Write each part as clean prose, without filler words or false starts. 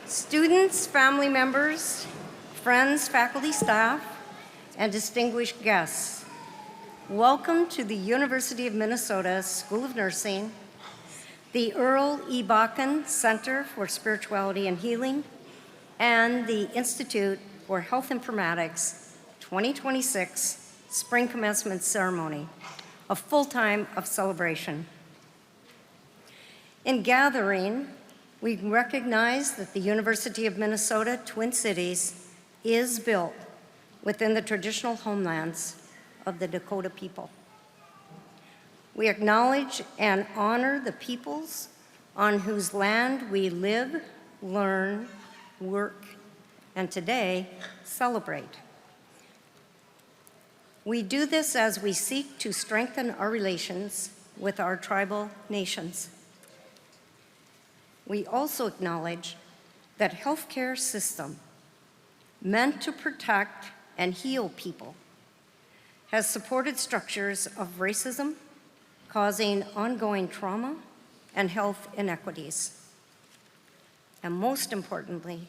Students, family members, friends, faculty, staff, and distinguished guests, welcome to the University of Minnesota School of Nursing, the Earl E. Bakken Center for Spirituality and Healing, and the Institute for Health Informatics 2026 Spring Commencement Ceremony, a full time of celebration. In gathering, we recognize that the University of Minnesota Twin Cities is built within the traditional homelands of the Dakota people. We acknowledge and honor the peoples on whose land we live, learn, work, and today celebrate. We do this as we seek to strengthen our relations with our tribal nations. We also acknowledge that healthcare system meant to protect and heal people has supported structures of racism, causing ongoing trauma and health inequities. And most importantly,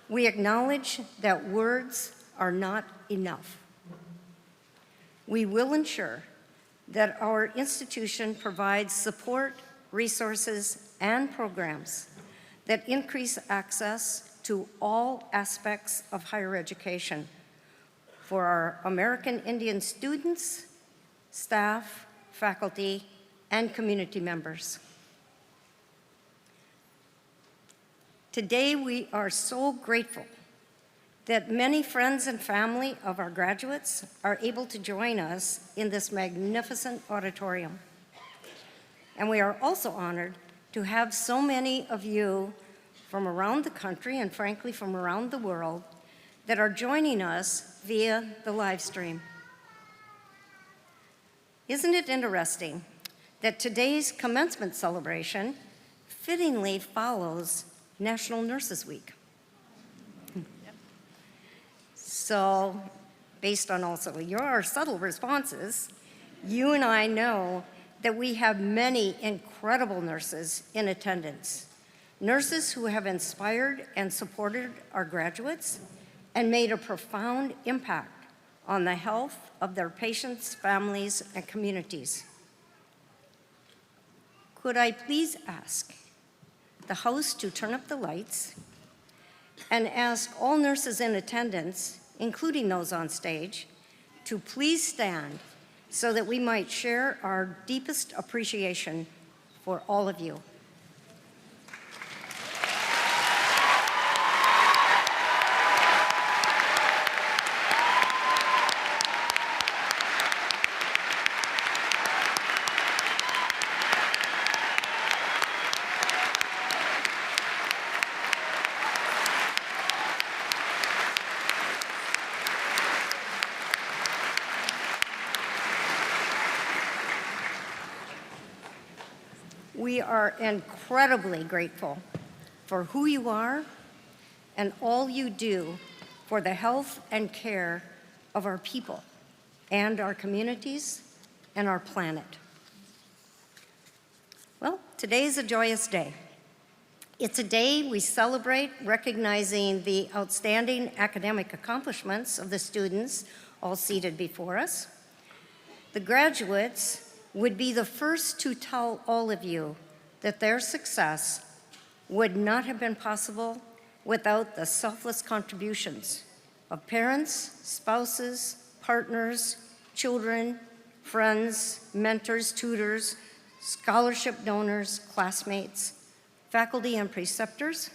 we acknowledge that words are not enough. We will ensure that our institution provides support, resources, and programs that increase access to all aspects of higher education for our American Indian students, staff, faculty, and community members. Today, we are so grateful that many friends and family of our graduates are able to join us in this magnificent auditorium. And we are also honored to have so many of you from around the country and frankly from around the world that are joining us via the live stream. Isn't it interesting that today's commencement celebration fittingly follows National Nurses Week? So, based on also your subtle responses, you and I know that we have many incredible nurses in attendance. Nurses who have inspired and supported our graduates and made a profound impact on the health of their patients, families, and communities. Could I please ask the host to turn up the lights and ask all nurses in attendance, including those on stage, to please stand so that we might share our deepest appreciation for all of you. We are incredibly grateful for who you are and all you do for the health and care of our people and our communities and our planet. Well, today is a joyous day. It's a day we celebrate recognizing the outstanding academic accomplishments of the students all seated before us. The graduates would be the first to tell all of you that their success would not have been possible without the selfless contributions of parents, spouses, partners, children, friends, mentors, tutors, scholarship donors, classmates, faculty and preceptors.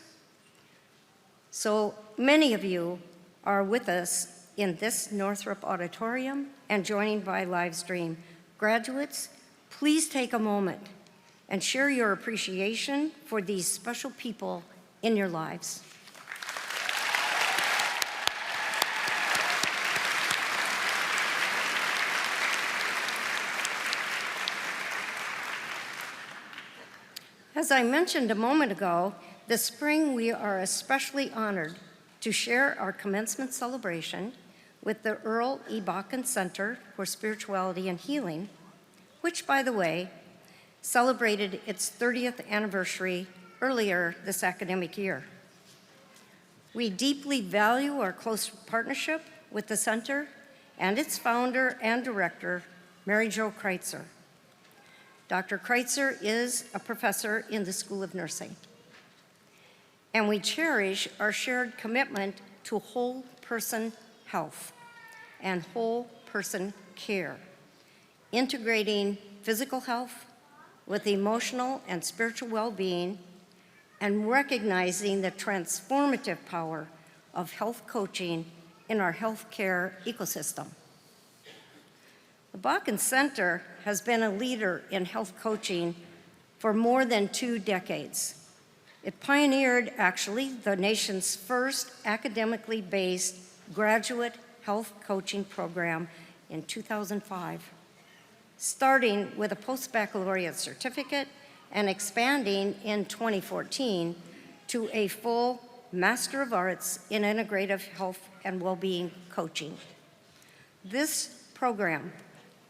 So many of you are with us in this Northrop auditorium and joining by live stream. Graduates, please take a moment and share your appreciation for these special people in your lives. As I mentioned a moment ago, this spring we are especially honored to share our commencement celebration with the Earl E. Bakken Center for Spirituality and Healing, which, by the way, celebrated its 30th anniversary earlier this academic year. We deeply value our close partnership with the center and its founder and director, Mary Jo Kreitzer. Dr. Kreitzer is a professor in the School of Nursing. And we cherish our shared commitment to whole person health and whole person care, integrating physical health with emotional and spiritual well-being, and recognizing the transformative power of health coaching in our healthcare ecosystem. The Bakken Center has been a leader in health coaching for more than 2 decades. It pioneered, actually, the nation's first academically based graduate health coaching program in 2005, starting with a post-baccalaureate certificate and expanding in 2014 to a full Master of Arts in Integrative Health and Wellbeing Coaching. This program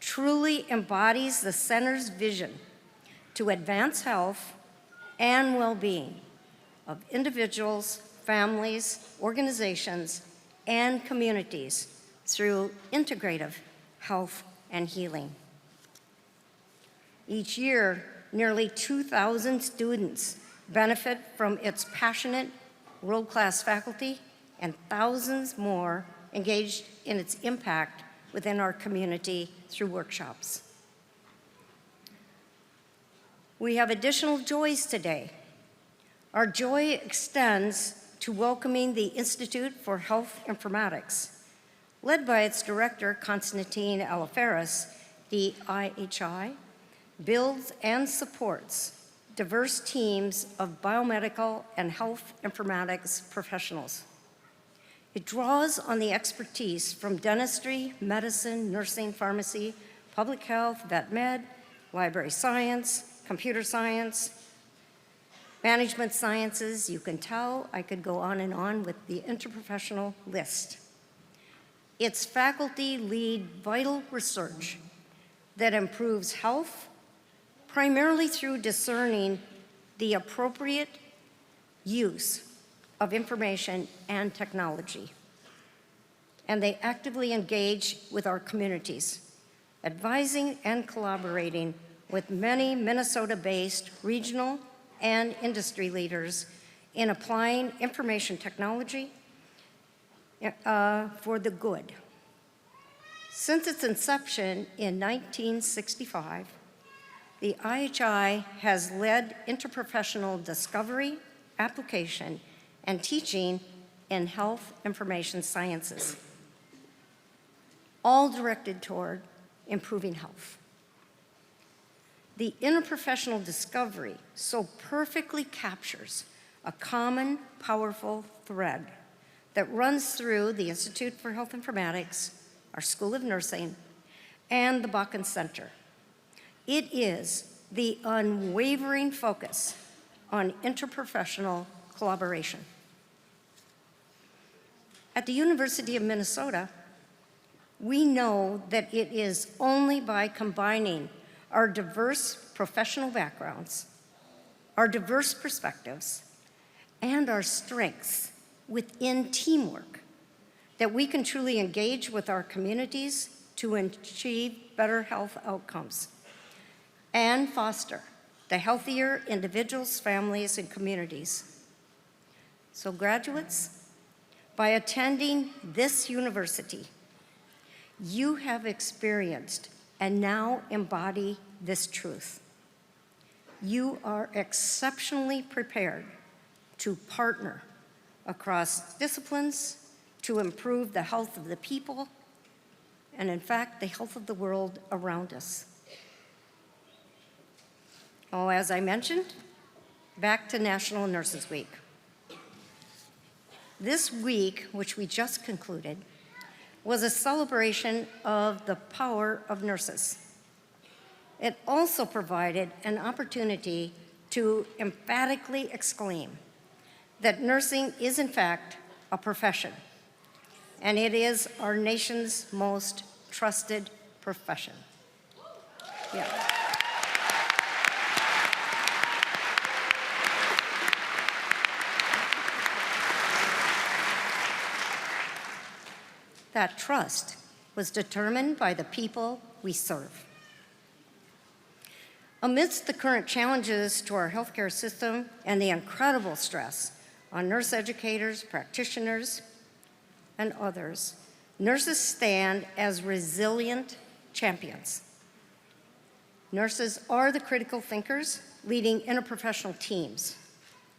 truly embodies the center's vision to advance health and well-being of individuals, families, organizations, and communities through integrative health and healing. Each year, nearly 2,000 students benefit from its passionate, world-class faculty, and thousands more engaged in its impact within our community through workshops. We have additional joys today. Our joy extends to welcoming the Institute for Health Informatics, led by its director, Constantine Alaferis. The IHI builds and supports diverse teams of biomedical and health informatics professionals. It draws on the expertise from dentistry, medicine, nursing, pharmacy, public health, vet med, library science, computer science, management sciences. You can tell I could go on and on with the interprofessional list. Its faculty lead vital research that improves health, primarily through discerning the appropriate use of information and technology. And they actively engage with our communities, advising and collaborating with many Minnesota-based regional and industry leaders in applying information technology for the good. Since its inception in 1965, the IHI has led interprofessional discovery, application, and teaching in health information sciences, all directed toward improving health. The interprofessional discovery so perfectly captures a common, powerful thread that runs through the Institute for Health Informatics, our School of Nursing, and the Bakken Center. It is the unwavering focus on interprofessional collaboration. At the University of Minnesota, we know that it is only by combining our diverse professional backgrounds, our diverse perspectives, and our strengths within teamwork that we can truly engage with our communities to achieve better health outcomes and foster the healthier individuals, families, and communities. So graduates, by attending this university, you have experienced and now embody this truth. You are exceptionally prepared to partner across disciplines to improve the health of the people and, in fact, the health of the world around us. Oh, as I mentioned, back to National Nurses Week. This week, which we just concluded, was a celebration of the power of nurses. It also provided an opportunity to emphatically exclaim that nursing is, in fact, a profession, and it is our nation's most trusted profession. Yeah. that trust was determined by the people we serve. Amidst the current challenges to our healthcare system and the incredible stress on nurse educators, practitioners, and others, nurses stand as resilient champions. Nurses are the critical thinkers leading interprofessional teams,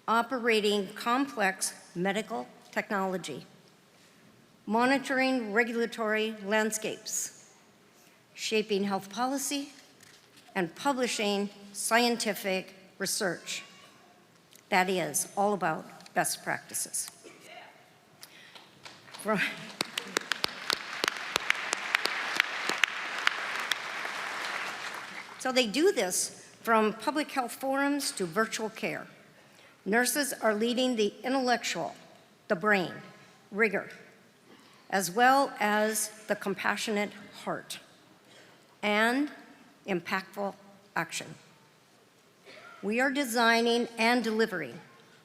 operating complex medical technology, monitoring regulatory landscapes, shaping health policy, and publishing scientific research. That is all about best practices. So they do this from public health forums to virtual care. Nurses are leading the intellectual, the brain, rigor, as well as the compassionate heart and impactful action. We are designing and delivering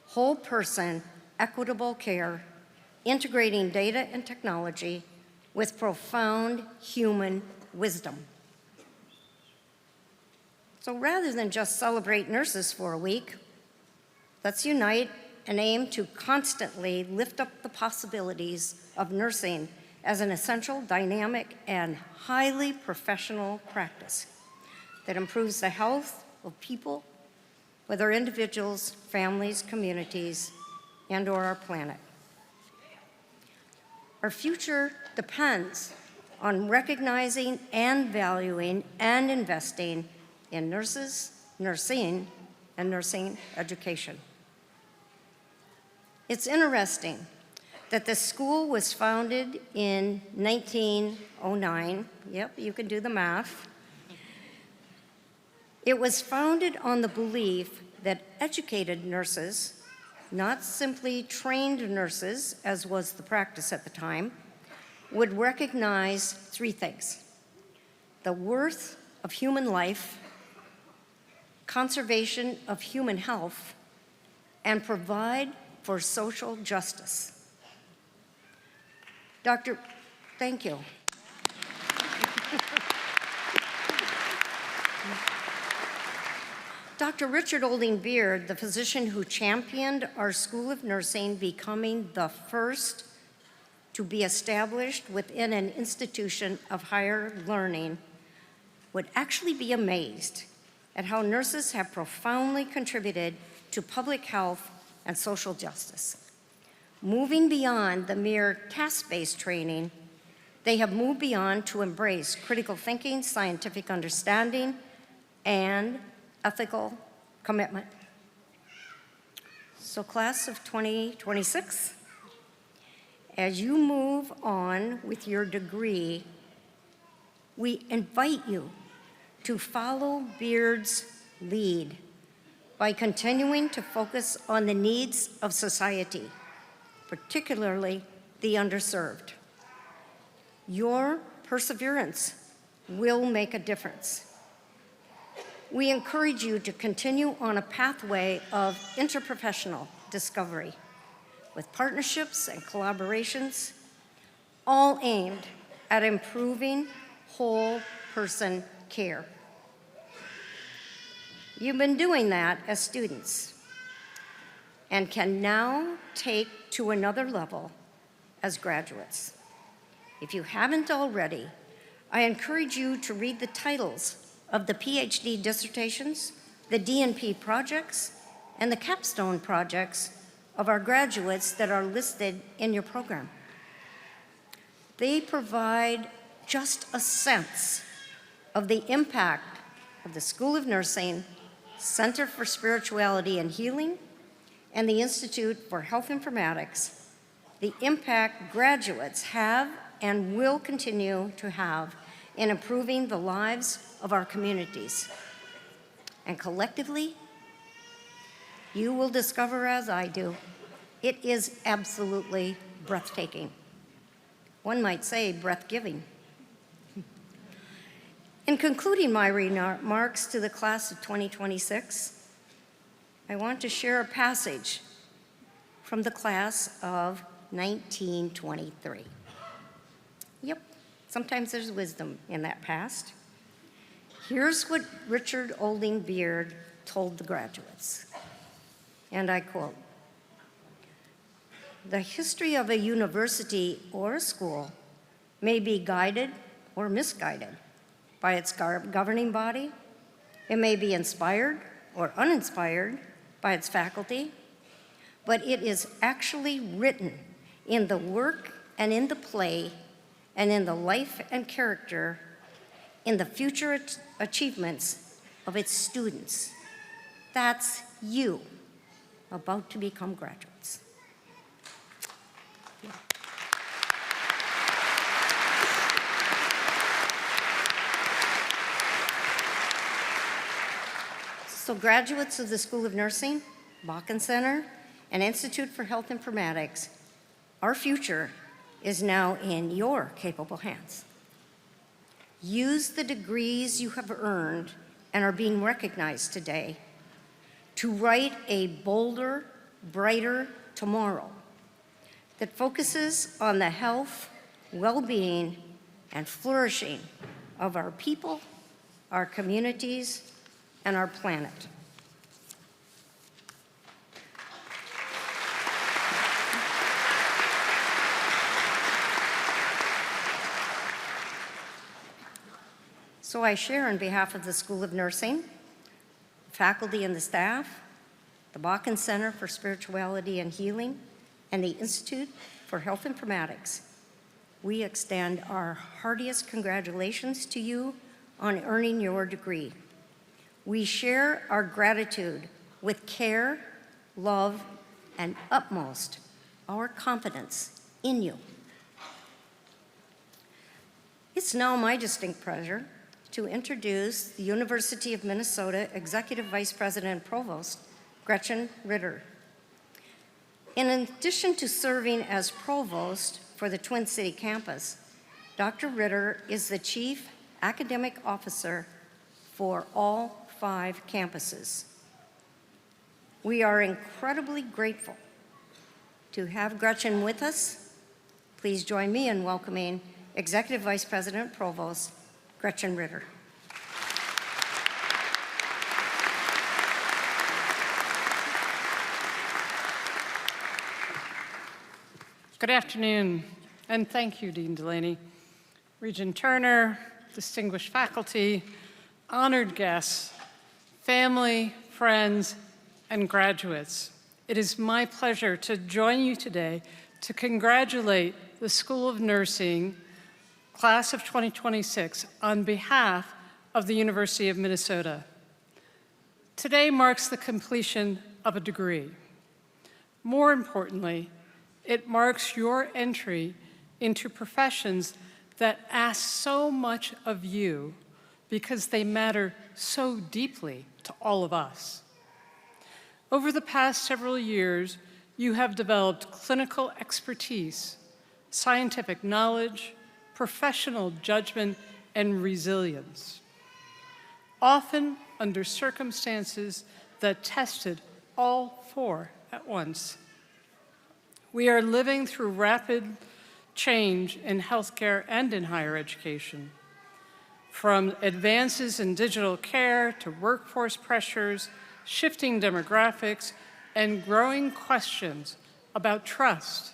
whole person, equitable care, integrating data and technology with profound human wisdom. So rather than just celebrate nurses for a week, let's unite and aim to constantly lift up the possibilities of nursing as an essential, dynamic, and highly professional practice that improves the health of people, whether individuals, families, communities, and/or our planet. Our future depends on recognizing and valuing and investing in nurses, nursing, and nursing education. It's interesting that the school was founded in 1909. Yep, you can do the math. It was founded on the belief that educated nurses, not simply trained nurses, as was the practice at the time, would recognize three things: the worth of human life, conservation of human health, and provide for social justice. Thank you. Dr. Richard Olding Beard, the physician who championed our School of Nursing becoming the first to be established within an institution of higher learning, would actually be amazed at how nurses have profoundly contributed to public health and social justice. Moving beyond the mere task-based training, they have moved beyond to embrace critical thinking, scientific understanding, and ethical commitment. So class of 2026, as you move on with your degree, we invite you to follow Beard's lead by continuing to focus on the needs of society, particularly the underserved. Your perseverance will make a difference. We encourage you to continue on a pathway of interprofessional discovery with partnerships and collaborations, all aimed at improving whole person care. You've been doing that as students and can now take to another level as graduates. If you haven't already, I encourage you to read the titles of the PhD dissertations, the DNP projects, and the capstone projects of our graduates that are listed in your program. They provide just a sense of the impact of the School of Nursing, Center for Spirituality and Healing, and the Institute for Health Informatics, the impact graduates have and will continue to have in improving the lives of our communities. And collectively, you will discover, as I do, it is absolutely breathtaking. One might say breath-giving. In concluding my remarks to the class of 2026, I want to share a passage from the class of 1923. Yep, sometimes there's wisdom in that past. Here's what Richard Olding Beard told the graduates, and I quote, "The history of a university or a school may be guided or misguided by its governing body. It may be inspired or uninspired by its faculty, but it is actually written in the work and in the play and in the life and character, in the future achievements of its students." That's you, about to become graduates. So graduates of the School of Nursing, Bakken Center, and Institute for Health Informatics, our future is now in your capable hands. Use the degrees you have earned and are being recognized today to write a bolder, brighter tomorrow that focuses on the health, well-being, and flourishing of our people, our communities, and our planet. So I share on behalf of the School of Nursing, faculty and the staff, the Bakken Center for Spirituality and Healing, and the Institute for Health Informatics. We extend our heartiest congratulations to you on earning your degree. We share our gratitude with care, love, and utmost our confidence in you. It's now my distinct pleasure to introduce the University of Minnesota Executive Vice President and Provost, Gretchen Ritter. In addition to serving as Provost for the Twin City campus, Dr. Ritter is the Chief Academic Officer for all 5 campuses. We are incredibly grateful to have Gretchen with us. Please join me in welcoming Executive Vice President and Provost, Gretchen Ritter. Good afternoon, and thank you, Dean Delaney, Regent Turner, distinguished faculty, honored guests, family, friends, and graduates. It is my pleasure to join you today to congratulate the School of Nursing Class of 2026 on behalf of the University of Minnesota. Today marks the completion of a degree. More importantly, it marks your entry into professions that ask so much of you because they matter so deeply to all of us. Over the past several years, you have developed clinical expertise, scientific knowledge, professional judgment, and resilience, often under circumstances that tested all 4 at once. We are living through rapid change in healthcare and in higher education. From advances in digital care to workforce pressures, shifting demographics, and growing questions about trust,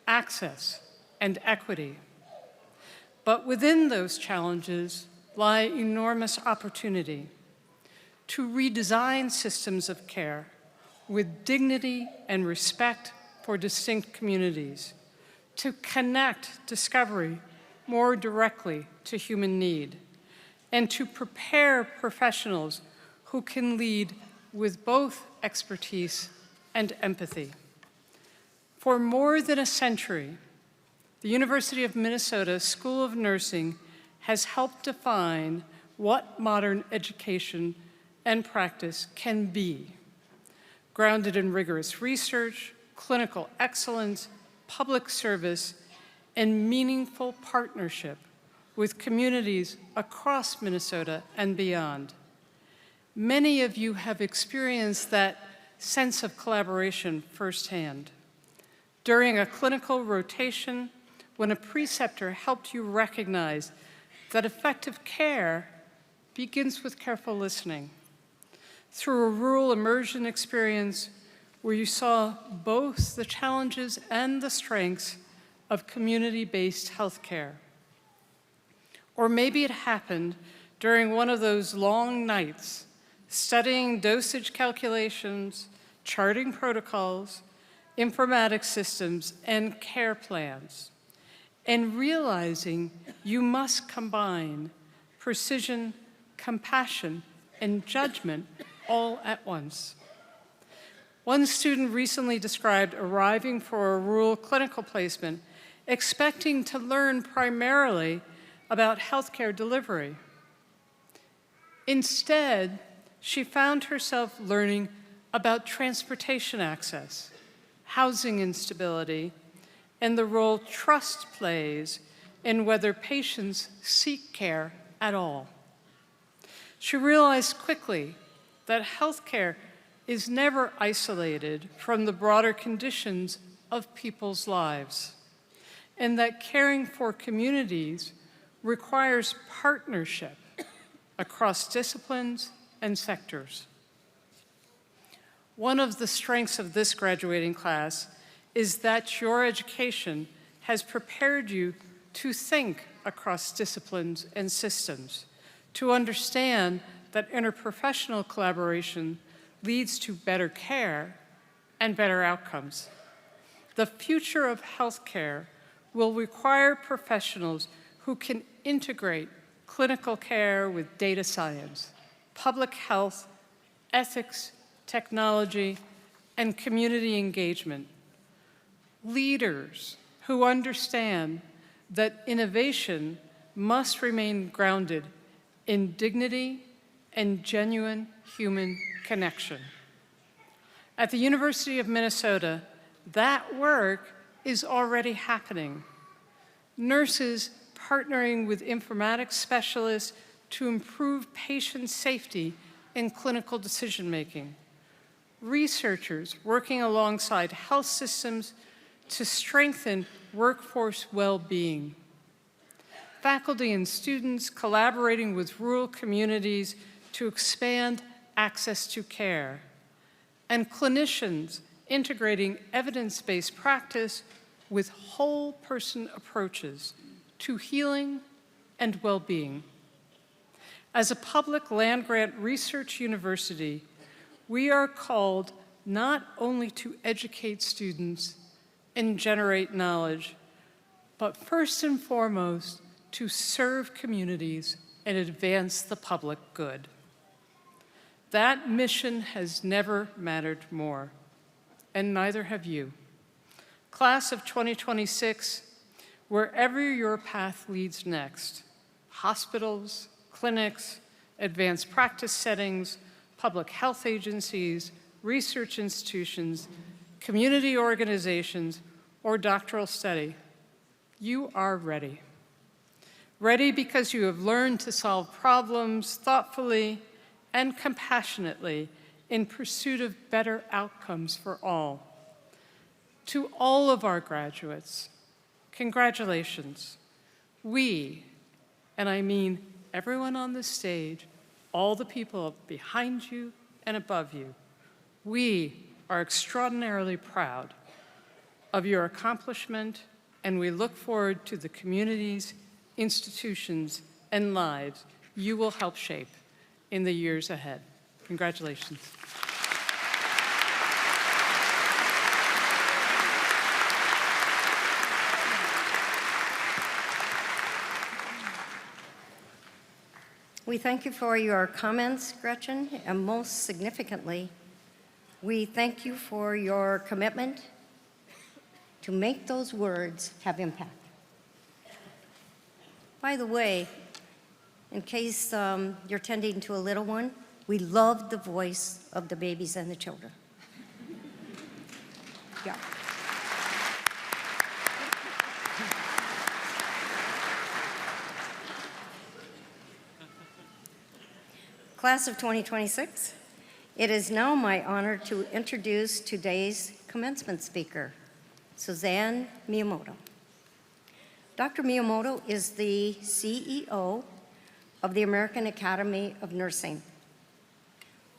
access, and equity. But within those challenges lie enormous opportunity to redesign systems of care with dignity and respect for distinct communities, to connect discovery more directly to human need, and to prepare professionals who can lead with both expertise and empathy. For more than a century, the University of Minnesota School of Nursing has helped define what modern education and practice can be, grounded in rigorous research, clinical excellence, public service, and meaningful partnership with communities across Minnesota and beyond. Many of you have experienced that sense of collaboration firsthand. During a clinical rotation, when a preceptor helped you recognize that effective care begins with careful listening. Through a rural immersion experience where you saw both the challenges and the strengths of community-based healthcare. Or maybe it happened during one of those long nights, studying dosage calculations, charting protocols, informatics systems, and care plans, and realizing you must combine precision, compassion, and judgment all at once. One student recently described arriving for a rural clinical placement, expecting to learn primarily about healthcare delivery. Instead, she found herself learning about transportation access, housing instability, and the role trust plays in whether patients seek care at all. She realized quickly that healthcare is never isolated from the broader conditions of people's lives, and that caring for communities requires partnership across disciplines and sectors. One of the strengths of this graduating class is that your education has prepared you to think across disciplines and systems, to understand that interprofessional collaboration leads to better care and better outcomes. The future of healthcare will require professionals who can integrate clinical care with data science, public health, ethics, technology, and community engagement. Leaders who understand that innovation must remain grounded in dignity and genuine human connection. At the University of Minnesota, that work is already happening. Nurses partnering with informatics specialists to improve patient safety in clinical decision-making. Researchers working alongside health systems to strengthen workforce well-being. Faculty and students collaborating with rural communities to expand access to care, and clinicians integrating evidence-based practice with whole-person approaches to healing and well-being. As a public land-grant research university, we are called not only to educate students and generate knowledge, but first and foremost, to serve communities and advance the public good. That mission has never mattered more, and neither have you. Class of 2026, wherever your path leads next, hospitals, clinics, advanced practice settings, public health agencies, research institutions, community organizations, or doctoral study, you are ready. Ready because you have learned to solve problems thoughtfully and compassionately in pursuit of better outcomes for all. To all of our graduates, congratulations. We, and I mean everyone on this stage, all the people behind you and above you, we are extraordinarily proud of your accomplishment, and we look forward to the communities, institutions, and lives you will help shape in the years ahead. Congratulations. We thank you for your comments, Gretchen, and most significantly, we thank you for your commitment to make those words have impact. By the way, in case you're tending to a little one, we love the voice of the babies and the children. Yeah. Class of 2026, it is now my honor to introduce today's commencement speaker, Suzanne Miyamoto. Dr. Miyamoto is the CEO of the American Academy of Nursing.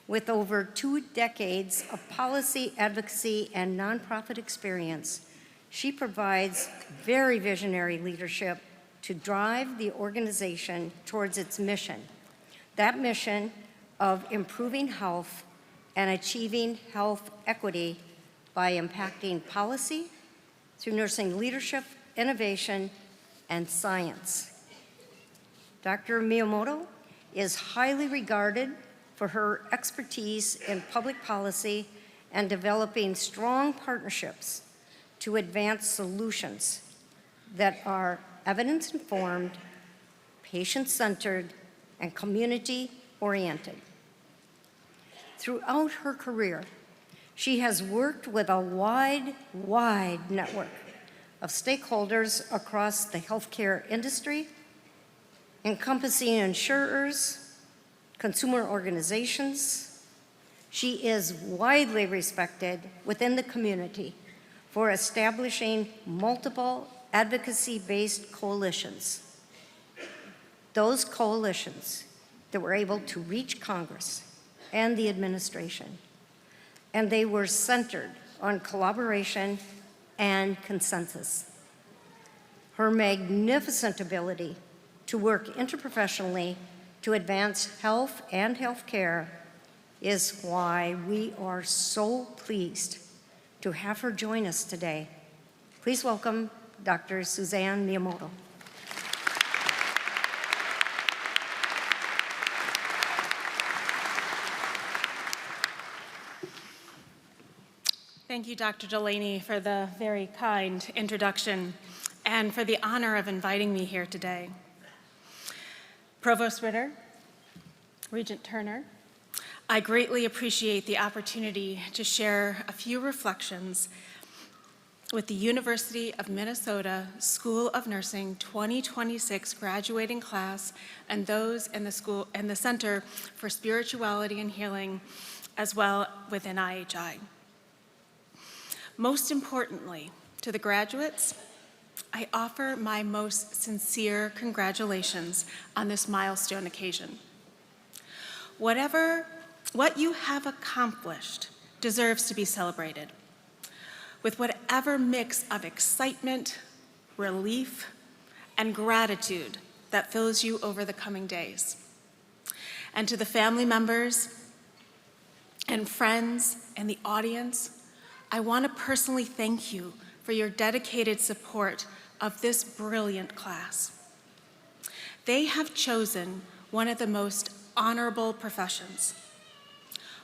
With over 2 decades of policy advocacy and nonprofit experience, she provides very visionary leadership to drive the organization towards its mission. That mission of improving health and achieving health equity by impacting policy through nursing leadership, innovation, and science. Dr. Miyamoto is highly regarded for her expertise in public policy and developing strong partnerships to advance solutions that are evidence-informed, patient-centered, and community-oriented. Throughout her career, she has worked with a wide network of stakeholders across the healthcare industry, encompassing insurers, consumer organizations. She is widely respected within the community for establishing multiple advocacy-based coalitions. Those coalitions that were able to reach Congress and the administration, and they were centered on collaboration and consensus. Her magnificent ability to work interprofessionally to advance health and healthcare is why we are so pleased to have her join us today. Please welcome Dr. Suzanne Miyamoto. Thank you, Dr. Delaney, for the very kind introduction and for the honor of inviting me here today. Provost Ritter, Regent Turner, I greatly appreciate the opportunity to share a few reflections with the University of Minnesota School of Nursing 2026 graduating class and those in the Center for Spirituality and Healing, as well within IHI. Most importantly, to the graduates, I offer my most sincere congratulations on this milestone occasion. What you have accomplished deserves to be celebrated with whatever mix of excitement, relief, and gratitude that fills you over the coming days. And to the family members and friends and the audience, I want to personally thank you for your dedicated support of this brilliant class. They have chosen one of the most honorable professions,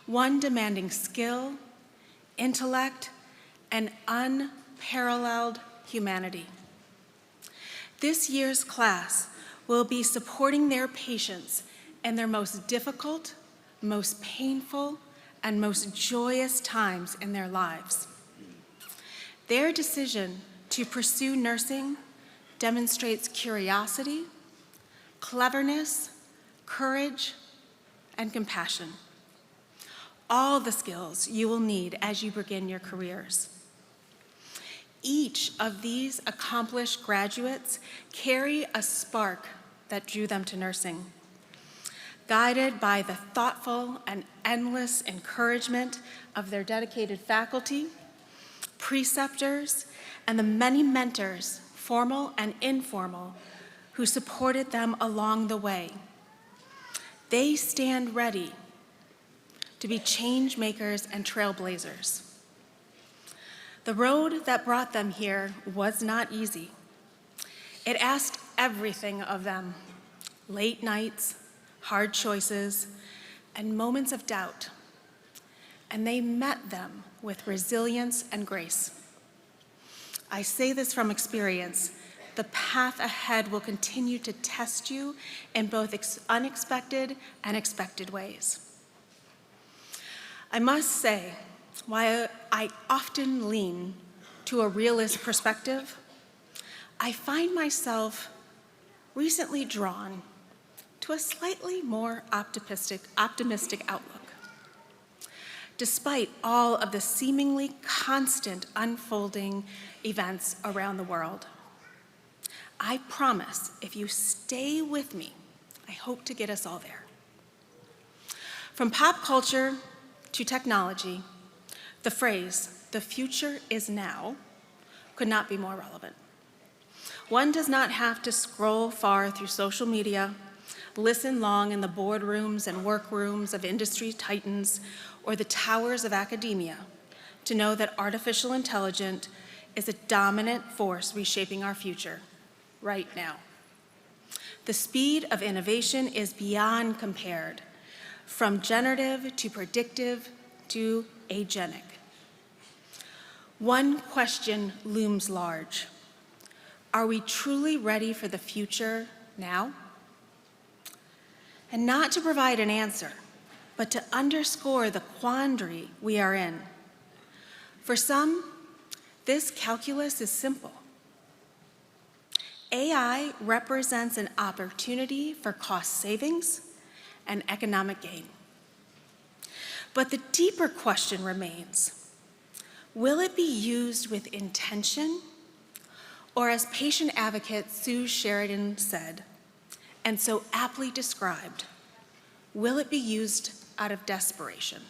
one demanding skill, intellect, and unparalleled humanity. This year's class will be supporting their patients in their most difficult, most painful, and most joyous times in their lives. Their decision to pursue nursing demonstrates curiosity, cleverness, courage, and compassion. All the skills you will need as you begin your careers. Each of these accomplished graduates carry a spark that drew them to nursing. Guided by the thoughtful and endless encouragement of their dedicated faculty, preceptors, and the many mentors, formal and informal, who supported them along the way. They stand ready to be change makers and trailblazers. The road that brought them here was not easy. It asked everything of them: late nights, hard choices, and moments of doubt. And they met them with resilience and grace. I say this from experience. The path ahead will continue to test you in both unexpected and expected ways. I must say, while I often lean to a realist perspective, I find myself recently drawn to a slightly more optimistic outlook. Despite all of the seemingly constant unfolding events around the world, I promise, if you stay with me, I hope to get us all there. From pop culture to technology, the phrase, "the future is now," could not be more relevant. One does not have to scroll far through social media, listen long in the boardrooms and workrooms of industry titans or the towers of academia to know that artificial intelligence is a dominant force reshaping our future right now. The speed of innovation is beyond compared, from generative to predictive to agentic. One question looms large. Are we truly ready for the future now? And not to provide an answer, but to underscore the quandary we are in. For some, this calculus is simple. AI represents an opportunity for cost savings and economic gain. But the deeper question remains, will it be used with intention, or as patient advocate Sue Sheridan said, and so aptly described, will it be used out of desperation?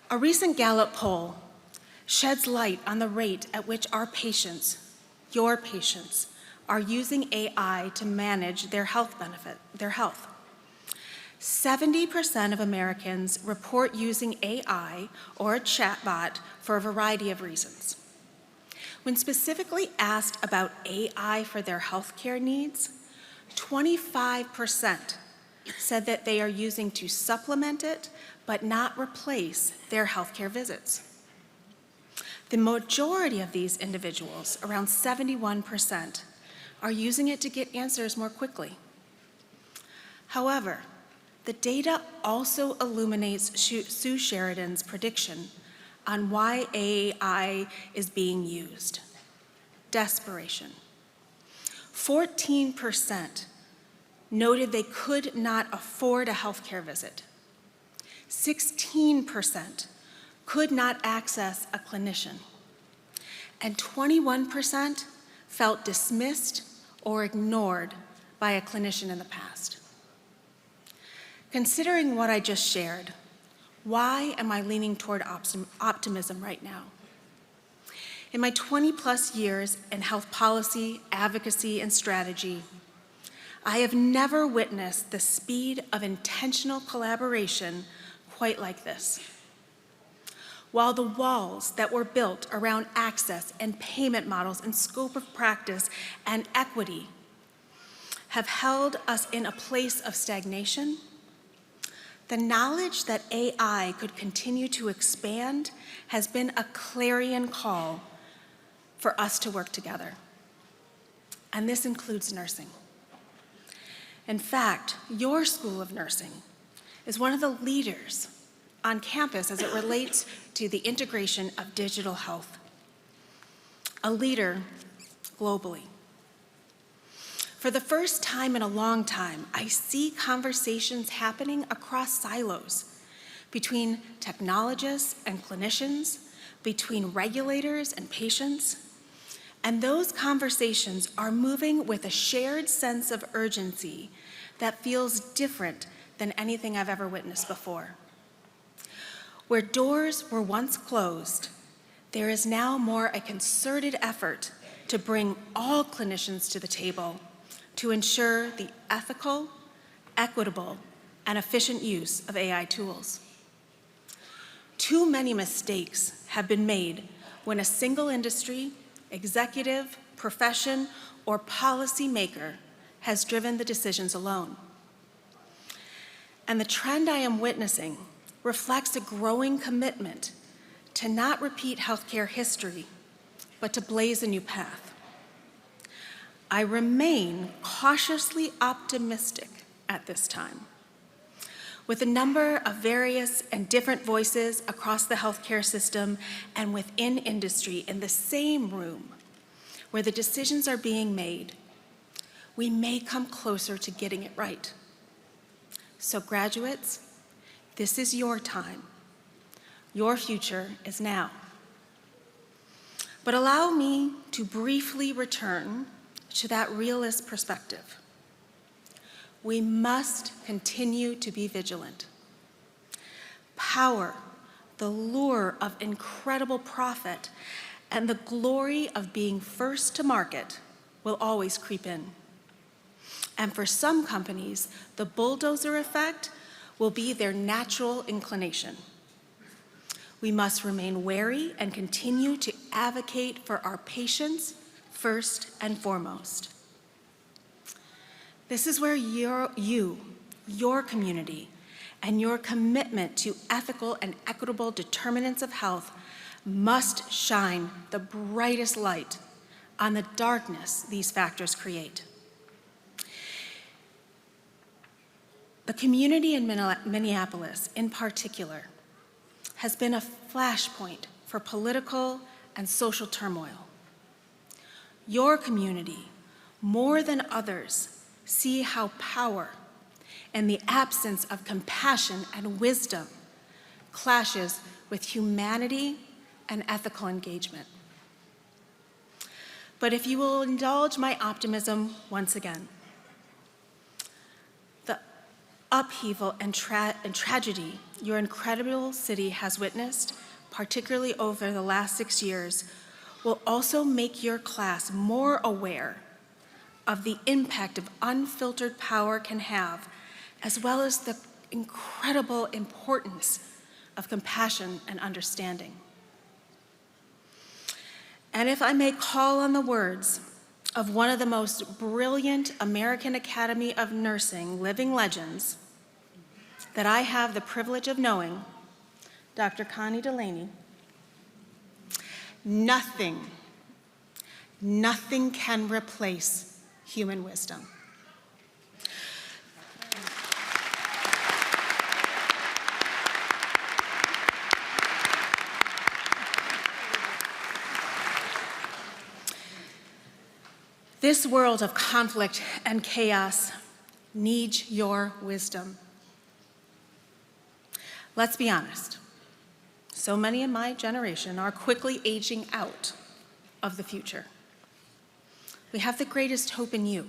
A recent Gallup poll sheds light on the rate at which our patients, your patients, are using AI to manage their health. 70% of Americans report using AI or a chatbot for a variety of reasons. When specifically asked about AI for their healthcare needs, 25% said that they are using to supplement it, but not replace their healthcare visits. The majority of these individuals, around 71%, are using it to get answers more quickly. However, the data also illuminates Sue Sheridan's prediction on why AI is being used. Desperation. 14% noted they could not afford a healthcare visit. 16% could not access a clinician. And 21% felt dismissed or ignored by a clinician in the past. Considering what I just shared, why am I leaning toward optimism right now? In my 20+ years in health policy, advocacy, and strategy, I have never witnessed the speed of intentional collaboration quite like this. While the walls that were built around access and payment models and scope of practice and equity have held us in a place of stagnation, the knowledge that AI could continue to expand has been a clarion call for us to work together. And this includes nursing. In fact, your School of Nursing is one of the leaders on campus as it relates to the integration of digital health, a leader globally. For the first time in a long time, I see conversations happening across silos between technologists and clinicians, between regulators and patients, and those conversations are moving with a shared sense of urgency that feels different than anything I've ever witnessed before. Where doors were once closed, there is now more a concerted effort to bring all clinicians to the table to ensure the ethical, equitable, and efficient use of AI tools. Too many mistakes have been made when a single industry, executive, profession, or policymaker has driven the decisions alone. And the trend I am witnessing reflects a growing commitment to not repeat healthcare history, but to blaze a new path. I remain cautiously optimistic at this time. With a number of various and different voices across the healthcare system and within industry in the same room where the decisions are being made, we may come closer to getting it right. So graduates, this is your time. Your future is now. But allow me to briefly return to that realist perspective. We must continue to be vigilant. Power, the lure of incredible profit, and the glory of being first to market will always creep in. And for some companies, the bulldozer effect will be their natural inclination. We must remain wary and continue to advocate for our patients first and foremost. This is where your community, and your commitment to ethical and equitable determinants of health must shine the brightest light on the darkness these factors create. The community in Minneapolis, in particular, has been a flashpoint for political and social turmoil. Your community, more than others, see how power and the absence of compassion and wisdom clashes with humanity and ethical engagement. But if you will indulge my optimism once again, the upheaval and tragedy your incredible city has witnessed, particularly over the last 6 years, will also make your class more aware of the impact of unfiltered power can have, as well as the incredible importance of compassion and understanding. And if I may call on the words of one of the most brilliant American Academy of Nursing living legends that I have the privilege of knowing, Dr. Connie Delaney, nothing can replace human wisdom. This world of conflict and chaos needs your wisdom. Let's be honest. So many in my generation are quickly aging out of the future. We have the greatest hope in you.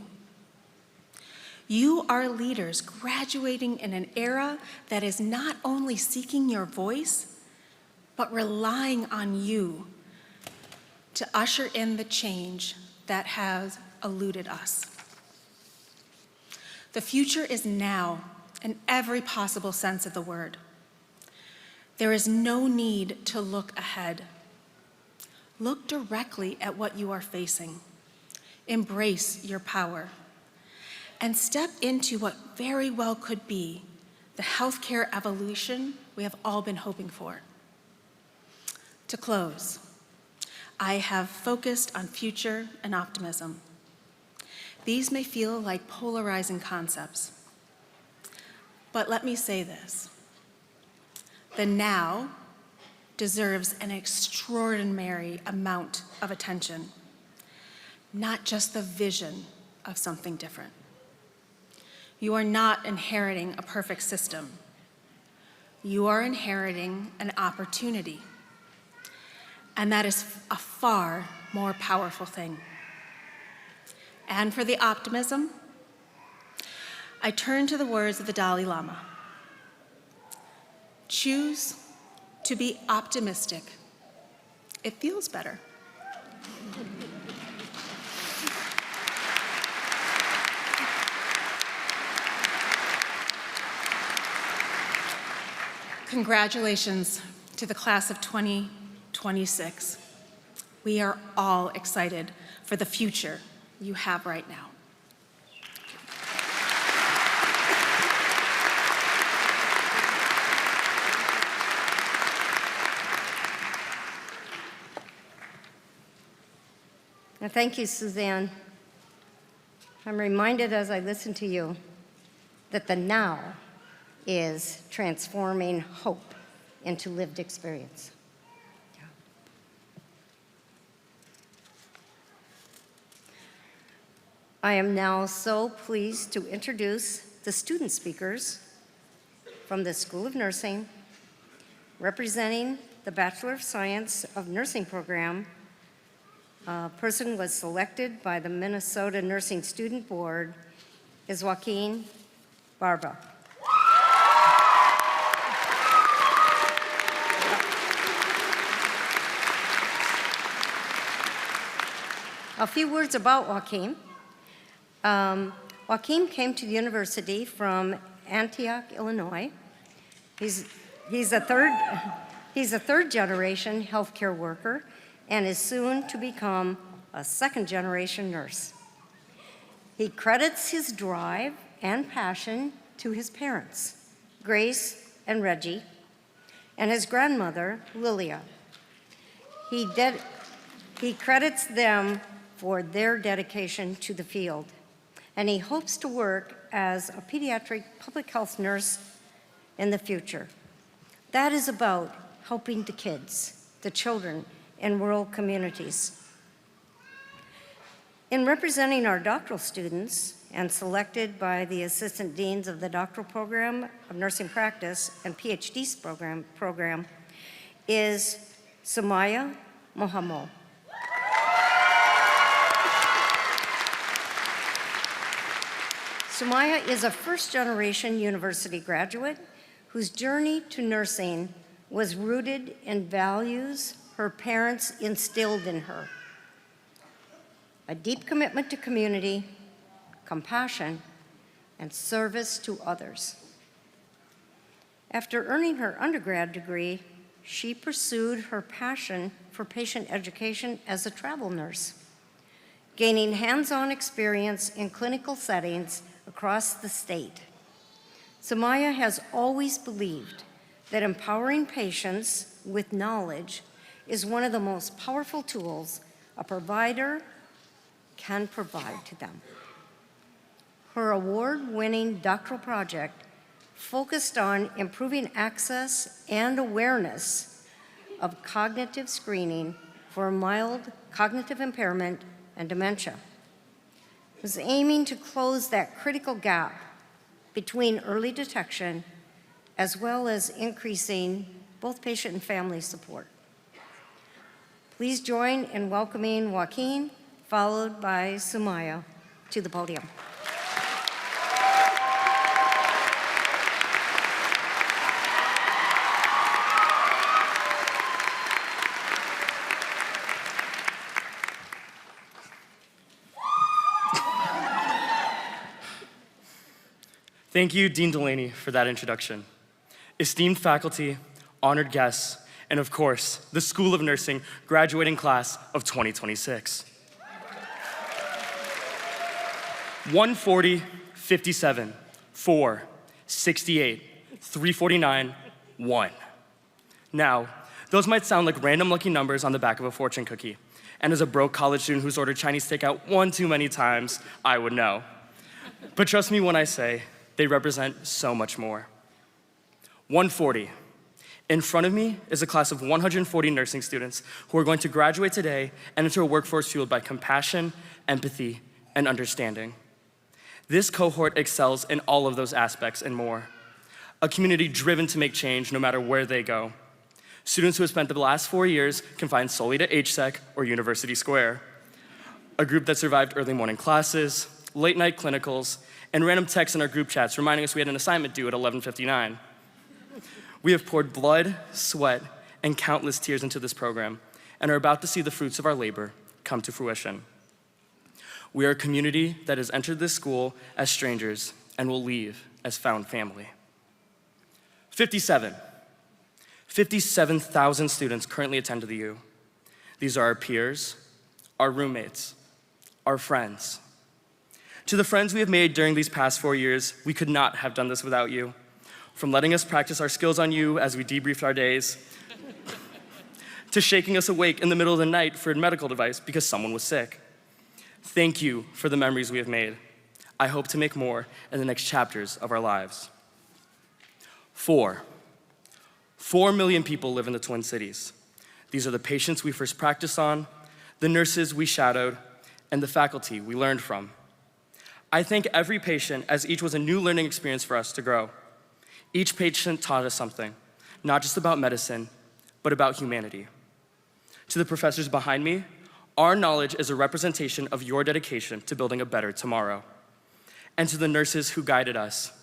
You are leaders graduating in an era that is not only seeking your voice, but relying on you to usher in the change that has eluded us. The future is now in every possible sense of the word. There is no need to look ahead. Look directly at what you are facing. Embrace your power, and step into what very well could be the healthcare evolution we have all been hoping for. To close, I have focused on future and optimism. These may feel like polarizing concepts, but let me say this. The now deserves an extraordinary amount of attention, not just the vision of something different. You are not inheriting a perfect system. You are inheriting an opportunity, and that is a far more powerful thing. And for the optimism, I turn to the words of the Dalai Lama. Choose to be optimistic. It feels better. Congratulations to the class of 2026. We are all excited for the future you have right now. And thank you, Suzanne. I'm reminded as I listen to you that the now is transforming hope into lived experience. Yeah. I am now so pleased to introduce the student speakers from the School of Nursing, representing the Bachelor of Science of Nursing program, person was selected by the Minnesota Nursing Student Board is Joaquin Barba. A few words about Joaquin. Joaquin came to the university from Antioch, Illinois. He's a third generation healthcare worker and is soon to become a second generation nurse. He credits his drive and passion to his parents, Grace and Reggie, and his grandmother, Lilia. He credits them for their dedication to the field, and he hopes to work as a pediatric public health nurse in the future. That is about helping the kids, the children in rural communities. In representing our doctoral students and selected by the assistant deans of the doctoral program of nursing practice and PhD program is Suzanne Miyamoto. Sumaya is a first-generation university graduate whose journey to nursing was rooted in values her parents instilled in her: a deep commitment to community, compassion, and service to others. After earning her undergrad degree, she pursued her passion for patient education as a travel nurse, gaining hands-on experience in clinical settings across the state. Sumaya has always believed that empowering patients with knowledge is one of the most powerful tools a provider can provide to them. Her award-winning doctoral project focused on improving access and awareness of cognitive screening for mild cognitive impairment and dementia. It was aiming to close that critical gap between early detection as well as increasing both patient and family support. Please join in welcoming Joaquin, followed by Sumaya, to the podium. Thank you, Dean Delaney, for that introduction. Esteemed faculty, honored guests, and of course, the School of Nursing graduating class of 2026. 140, 57, 4, 68, 349, 1. Now, those might sound like random lucky numbers on the back of a fortune cookie. And as a broke college student who's ordered Chinese takeout one too many times, I would know. But trust me when I say, they represent so much more. 140. In front of me is a class of 140 nursing students who are going to graduate today and enter a workforce fueled by compassion, empathy, and understanding. This cohort excels in all of those aspects and more. A community driven to make change no matter where they go. Students who have spent the last 4 years confined solely to HSEC or University Square. A group that survived early morning classes, late night clinicals, and random texts in our group chats reminding us we had an assignment due at 11:59. We have poured blood, sweat, and countless tears into this program and are about to see the fruits of our labor come to fruition. We are a community that has entered this school as strangers and will leave as found family. 57. 57,000 students currently attend to the U. These are our peers, our roommates, our friends. To the friends we have made during these past 4 years, we could not have done this without you. From letting us practice our skills on you as we debriefed our days, to shaking us awake in the middle of the night for a medical device because someone was sick. Thank you for the memories we have made. I hope to make more in the next chapters of our lives. 4 million people live in the Twin Cities. These are the patients we first practiced on, the nurses we shadowed, and the faculty we learned from. I thank every patient as each was a new learning experience for us to grow. Each patient taught us something, not just about medicine, but about humanity. To the professors behind me, Our knowledge is a representation of your dedication to building a better tomorrow. And to the nurses who guided us,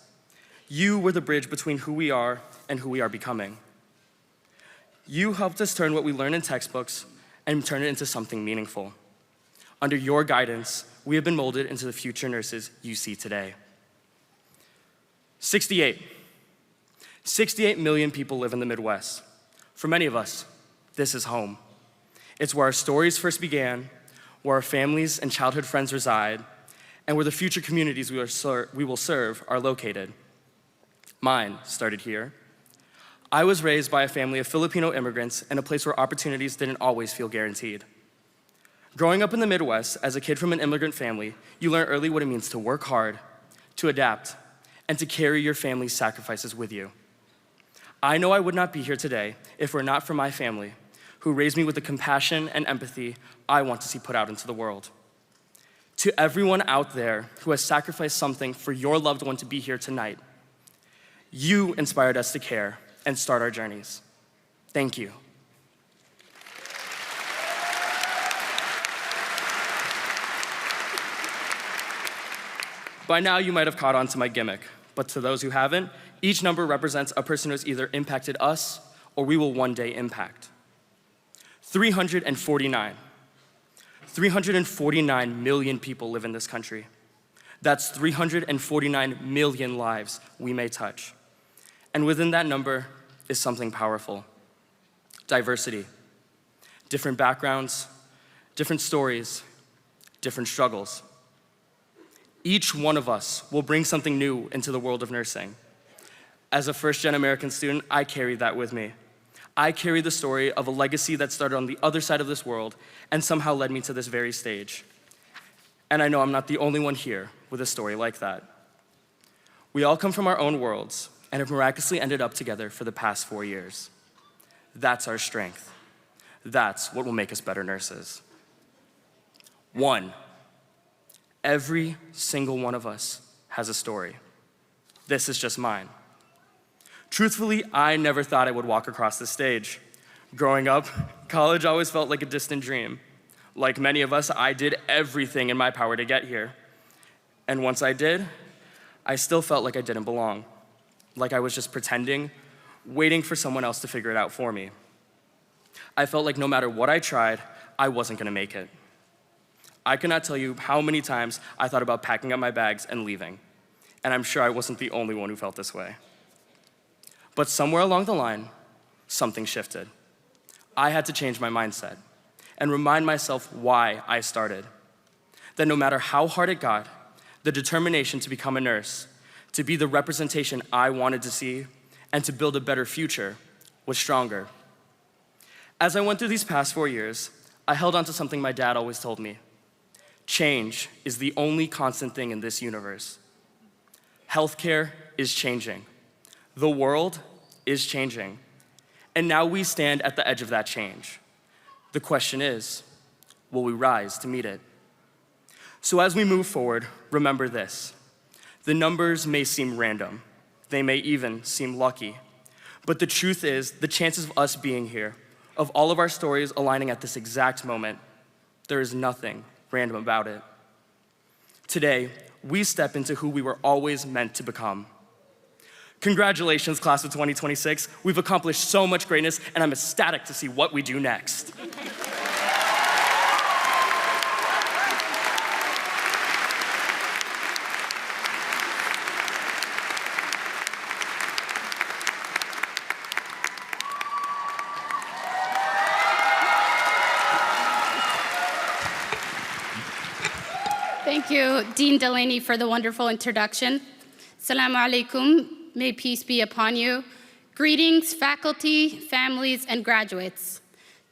you were the bridge between who we are and who we are becoming. You helped us turn what we learned in textbooks and turn it into something meaningful. Under your guidance, we have been molded into the future nurses you see today. 68 million people live in the Midwest. For many of us, this is home. It's where our stories first began, where our families and childhood friends reside, and where the future communities we will serve are located. Mine started here. I was raised by a family of Filipino immigrants in a place where opportunities didn't always feel guaranteed. Growing up in the Midwest as a kid from an immigrant family, you learn early what it means to work hard, to adapt, and to carry your family's sacrifices with you. I know I would not be here today if it were not for my family, who raised me with the compassion and empathy I want to see put out into the world. To everyone out there who has sacrificed something for your loved one to be here tonight, you inspired us to care and start our journeys. Thank you. By now, you might have caught on to my gimmick, but to those who haven't, each number represents a person who has either impacted us or we will one day impact. 349. 349 million people live in this country. That's 349 million lives we may touch. And within that number is something powerful. Diversity. Different backgrounds, different stories, different struggles. Each one of us will bring something new into the world of nursing. As a first-gen American student, I carry that with me. I carry the story of a legacy that started on the other side of this world and somehow led me to this very stage. And I know I'm not the only one here with a story like that. We all come from our own worlds and have miraculously ended up together for the past 4 years. That's our strength. That's what will make us better nurses. 1, every single one of us has a story. This is just mine. Truthfully, I never thought I would walk across this stage. Growing up, college always felt like a distant dream. Like many of us, I did everything in my power to get here. And once I did, I still felt like I didn't belong. Like I was just pretending, waiting for someone else to figure it out for me. I felt like no matter what I tried, I wasn't gonna make it. I cannot tell you how many times I thought about packing up my bags and leaving. And I'm sure I wasn't the only one who felt this way. But somewhere along the line, something shifted. I had to change my mindset and remind myself why I started. That no matter how hard it got, the determination to become a nurse, to be the representation I wanted to see, and to build a better future was stronger. As I went through these past 4 years, I held on to something my dad always told me. Change is the only constant thing in this universe. Healthcare is changing. The world is changing. And now we stand at the edge of that change. The question is, will we rise to meet it? So as we move forward, remember this. The numbers may seem random. They may even seem lucky. But the truth is, the chances of us being here, of all of our stories aligning at this exact moment, there is nothing random about it. Today, we step into who we were always meant to become. Congratulations, class of 2026. We've accomplished so much greatness, and I'm ecstatic to see what we do next. Thank you, Dean Delaney, for the wonderful introduction. Assalamu alaikum. May peace be upon you. Greetings, faculty, families, and graduates.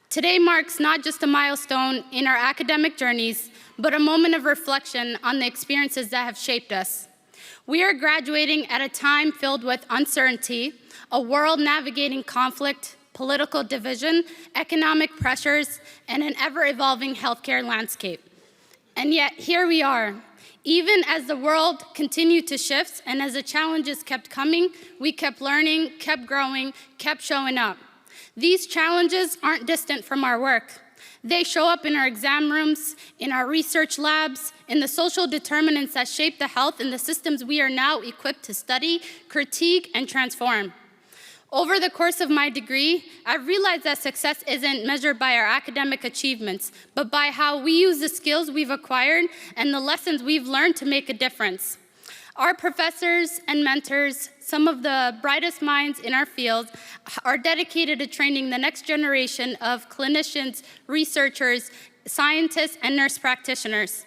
Today marks not just a milestone in our academic journeys, but a moment of reflection on the experiences that have shaped us. We are graduating at a time filled with uncertainty, a world navigating conflict, political division, economic pressures, and an ever-evolving healthcare landscape. And yet, here we are. Even as the world continued to shift and as the challenges kept coming, we kept learning, kept growing, kept showing up. These challenges aren't distant from our work. They show up in our exam rooms, in our research labs, in the social determinants that shape the health and the systems we are now equipped to study, critique, and transform. Over the course of my degree, I've realized that success isn't measured by our academic achievements, but by how we use the skills we've acquired and the lessons we've learned to make a difference. Our professors and mentors, some of the brightest minds in our field, are dedicated to training the next generation of clinicians, researchers, scientists, and nurse practitioners.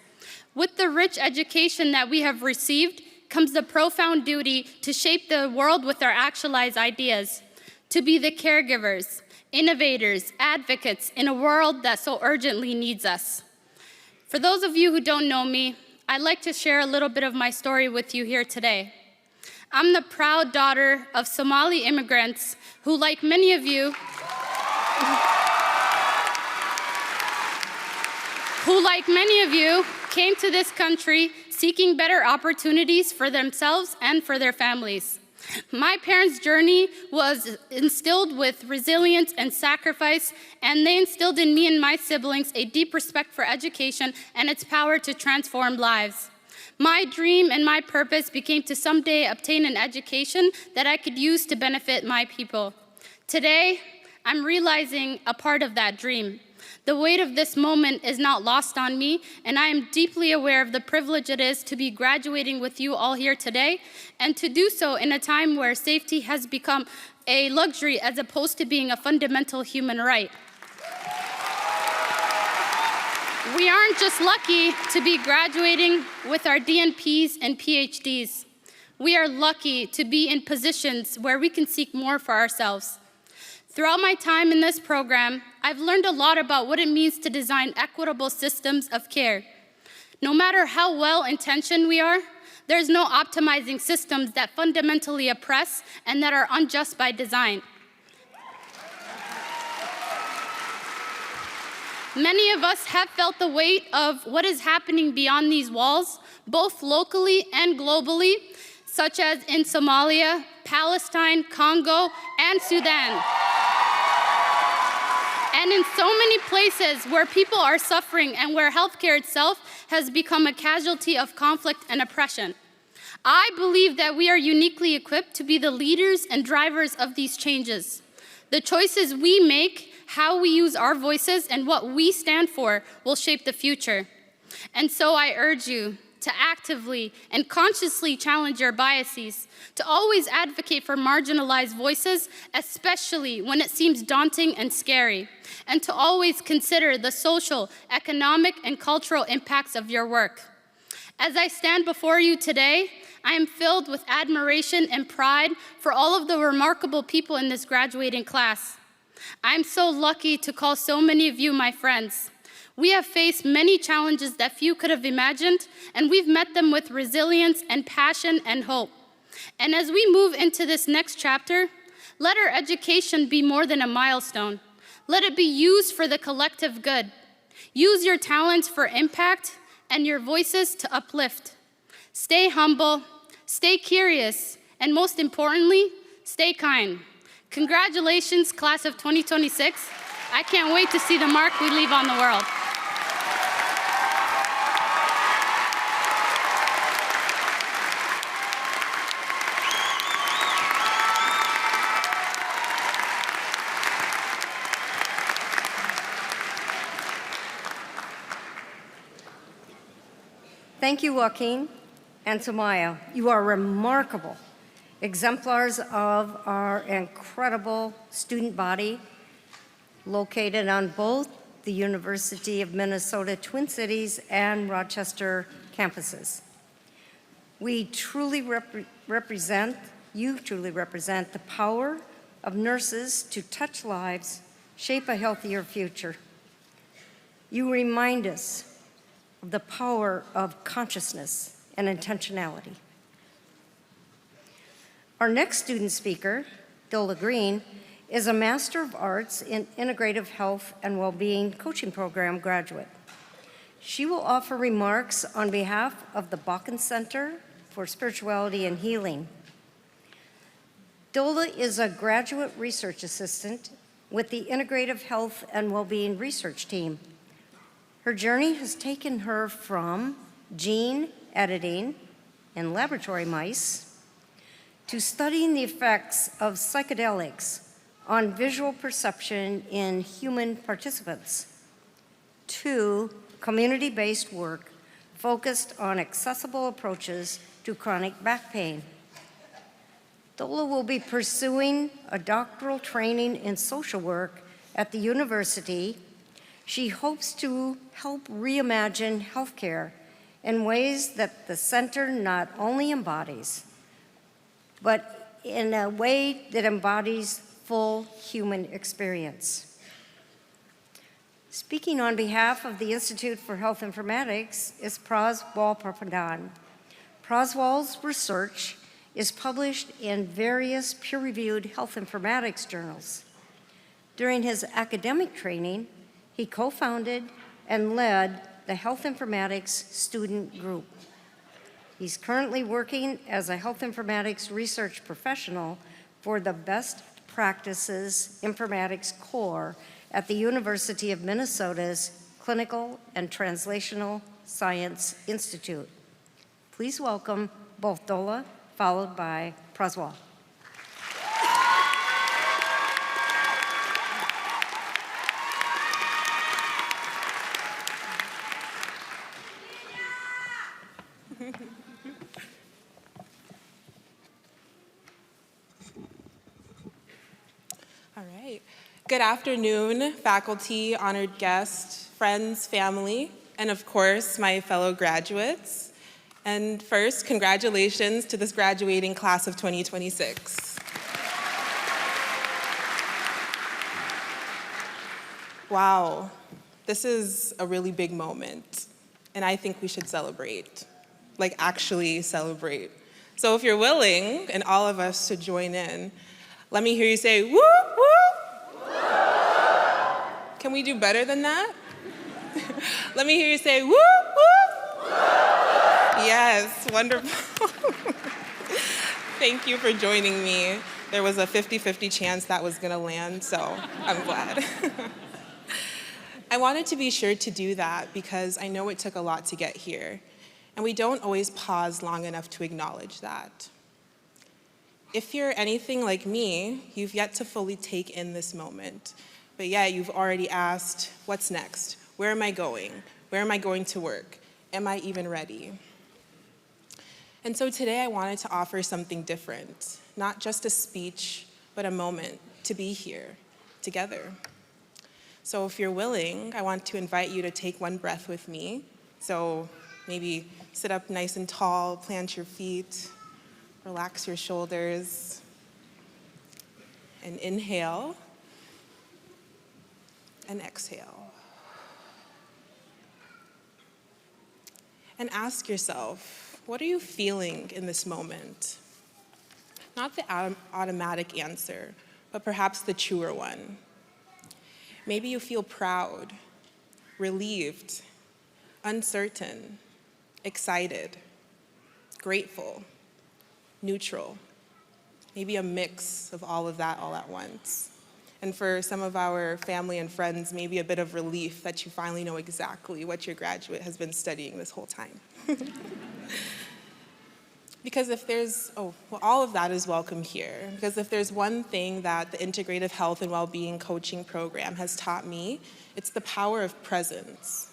With the rich education that we have received comes the profound duty to shape the world with our actualized ideas, to be the caregivers, innovators, advocates in a world that so urgently needs us. For those of you who don't know me, I'd like to share a little bit of my story with you here today. I'm the proud daughter of Somali immigrants who, like many of you, came to this country seeking better opportunities for themselves and for their families. My parents' journey was instilled with resilience and sacrifice, and they instilled in me and my siblings a deep respect for education and its power to transform lives. My dream and my purpose became to someday obtain an education that I could use to benefit my people. Today, I'm realizing a part of that dream. The weight of this moment is not lost on me, and I am deeply aware of the privilege it is to be graduating with you all here today, and to do so in a time where safety has become a luxury as opposed to being a fundamental human right. We aren't just lucky to be graduating with our DNPs and PhDs. We are lucky to be in positions where we can seek more for ourselves. Throughout my time in this program, I've learned a lot about what it means to design equitable systems of care. No matter how well-intentioned we are, there's no optimizing systems that fundamentally oppress and that are unjust by design. Many of us have felt the weight of what is happening beyond these walls, both locally and globally, such as in Somalia, Palestine, Congo, and Sudan. And in so many places where people are suffering and where healthcare itself has become a casualty of conflict and oppression. I believe that we are uniquely equipped to be the leaders and drivers of these changes. The choices we make, how we use our voices, and what we stand for will shape the future. And so I urge you to actively and consciously challenge your biases, to always advocate for marginalized voices, especially when it seems daunting and scary, and to always consider the social, economic, and cultural impacts of your work. As I stand before you today, I am filled with admiration and pride for all of the remarkable people in this graduating class. I'm so lucky to call so many of you my friends. We have faced many challenges that few could have imagined, and we've met them with resilience and passion and hope. And as we move into this next chapter, let our education be more than a milestone. Let it be used for the collective good. Use your talents for impact and your voices to uplift. Stay humble, stay curious, and most importantly, stay kind. Congratulations, class of 2026. I can't wait to see the mark we leave on the world. Thank you, Joaquin and Sumaya. You are remarkable exemplars of our incredible student body located on both the University of Minnesota Twin Cities and Rochester campuses. You truly represent the power of nurses to touch lives, shape a healthier future. You remind us of the power of consciousness and intentionality. Our next student speaker, Dola Green, is a Master of Arts in Integrative Health and Wellbeing Coaching Program graduate. She will offer remarks on behalf of the Bakken Center for Spirituality and Healing. Dola is a graduate research assistant with the Integrative Health and Wellbeing Research Team. Her journey has taken her from gene editing in laboratory mice to studying the effects of psychedelics on visual perception in human participants, to community-based work focused on accessible approaches to chronic back pain. Dola will be pursuing a doctoral training in social work at the university. She hopes to help reimagine healthcare in ways that the center not only embodies, but in a way that embodies full human experience. Speaking on behalf of the Institute for Health Informatics is Praswal Prapadan. Praswal's research is published in various peer-reviewed health informatics journals. During his academic training, he co-founded and led the Health Informatics student group. He's currently working as a health informatics research professional for the Best Practices Informatics Core at the University of Minnesota's Clinical and Translational Science Institute. Please welcome both Dola, followed by Praswal. All right. Good afternoon, faculty, honored guests, friends, family, and of course, my fellow graduates. And first, congratulations to this graduating class of 2026. Wow, this is a really big moment, and I think we should celebrate, like actually celebrate. So if you're willing, and all of us should join in, let me hear you say, whoop, whoop. Can we do better than that? Let me hear you say, whoop, whoop. Yes, wonderful. Thank you for joining me. There was a 50-50 chance that was gonna land, so I'm glad. I wanted to be sure to do that because I know it took a lot to get here, and we don't always pause long enough to acknowledge that. If you're anything like me, you've yet to fully take in this moment, but yeah, you've already asked, what's next? Where am I going? Where am I going to work? Am I even ready? And so today I wanted to offer something different, not just a speech, but a moment to be here together. So if you're willing, I want to invite you to take one breath with me. So maybe sit up nice and tall, plant your feet, relax your shoulders, and inhale, and exhale. And ask yourself, what are you feeling in this moment? Not the automatic answer, but perhaps the truer one. Maybe you feel proud, relieved, uncertain, excited, grateful, neutral, maybe a mix of all of that all at once. And for some of our family and friends, maybe a bit of relief that you finally know exactly what your graduate has been studying this whole time. Because if there's, all of that is welcome here. Because if there's one thing that the Integrative Health and Wellbeing Coaching Program has taught me, it's the power of presence.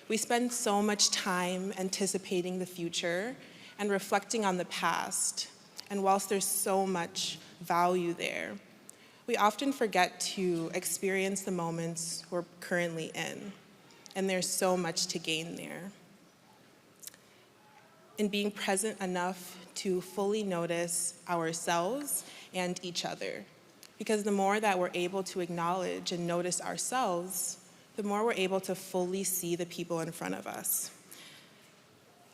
We spend so much time anticipating the future and reflecting on the past. And whilst there's so much value there, we often forget to experience the moments we're currently in. And there's so much to gain there. In being present enough to fully notice ourselves and each other. Because the more that we're able to acknowledge and notice ourselves, the more we're able to fully see the people in front of us.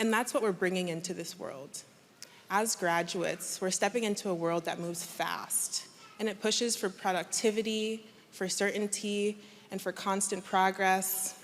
And that's what we're bringing into this world. As graduates, we're stepping into a world that moves fast, and it pushes for productivity, for certainty, and for constant progress.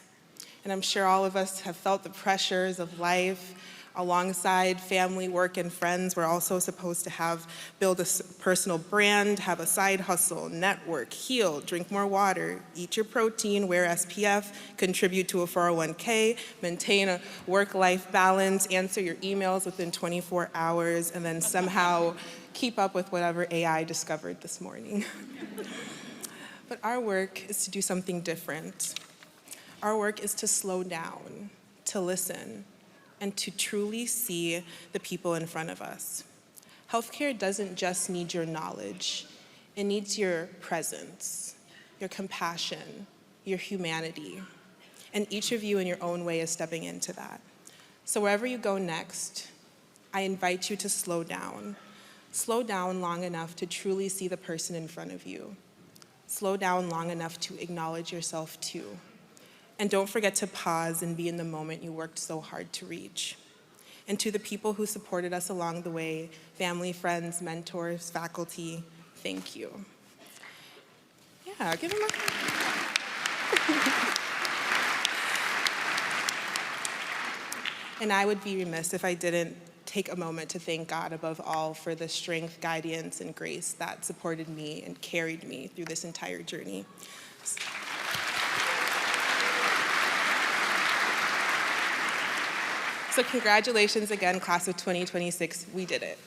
And I'm sure all of us have felt the pressures of life, Alongside family, work, and friends, we're also supposed to build a personal brand, have a side hustle, network, heal, drink more water, eat your protein, wear SPF, contribute to a 401k, maintain a work-life balance, answer your emails within 24 hours, and then somehow keep up with whatever AI discovered this morning. But our work is to do something different. Our work is to slow down, to listen, and to truly see the people in front of us. Healthcare doesn't just need your knowledge, it needs your presence, your compassion, your humanity. And each of you in your own way is stepping into that. So wherever you go next, I invite you to slow down. Slow down long enough to truly see the person in front of you. Slow down long enough to acknowledge yourself too. And don't forget to pause and be in the moment you worked so hard to reach. And to the people who supported us along the way, family, friends, mentors, faculty, thank you. Yeah, give them a And I would be remiss if I didn't take a moment to thank God above all for the strength, guidance, and grace that supported me and carried me through this entire journey. So congratulations again, class of 2026, we did it.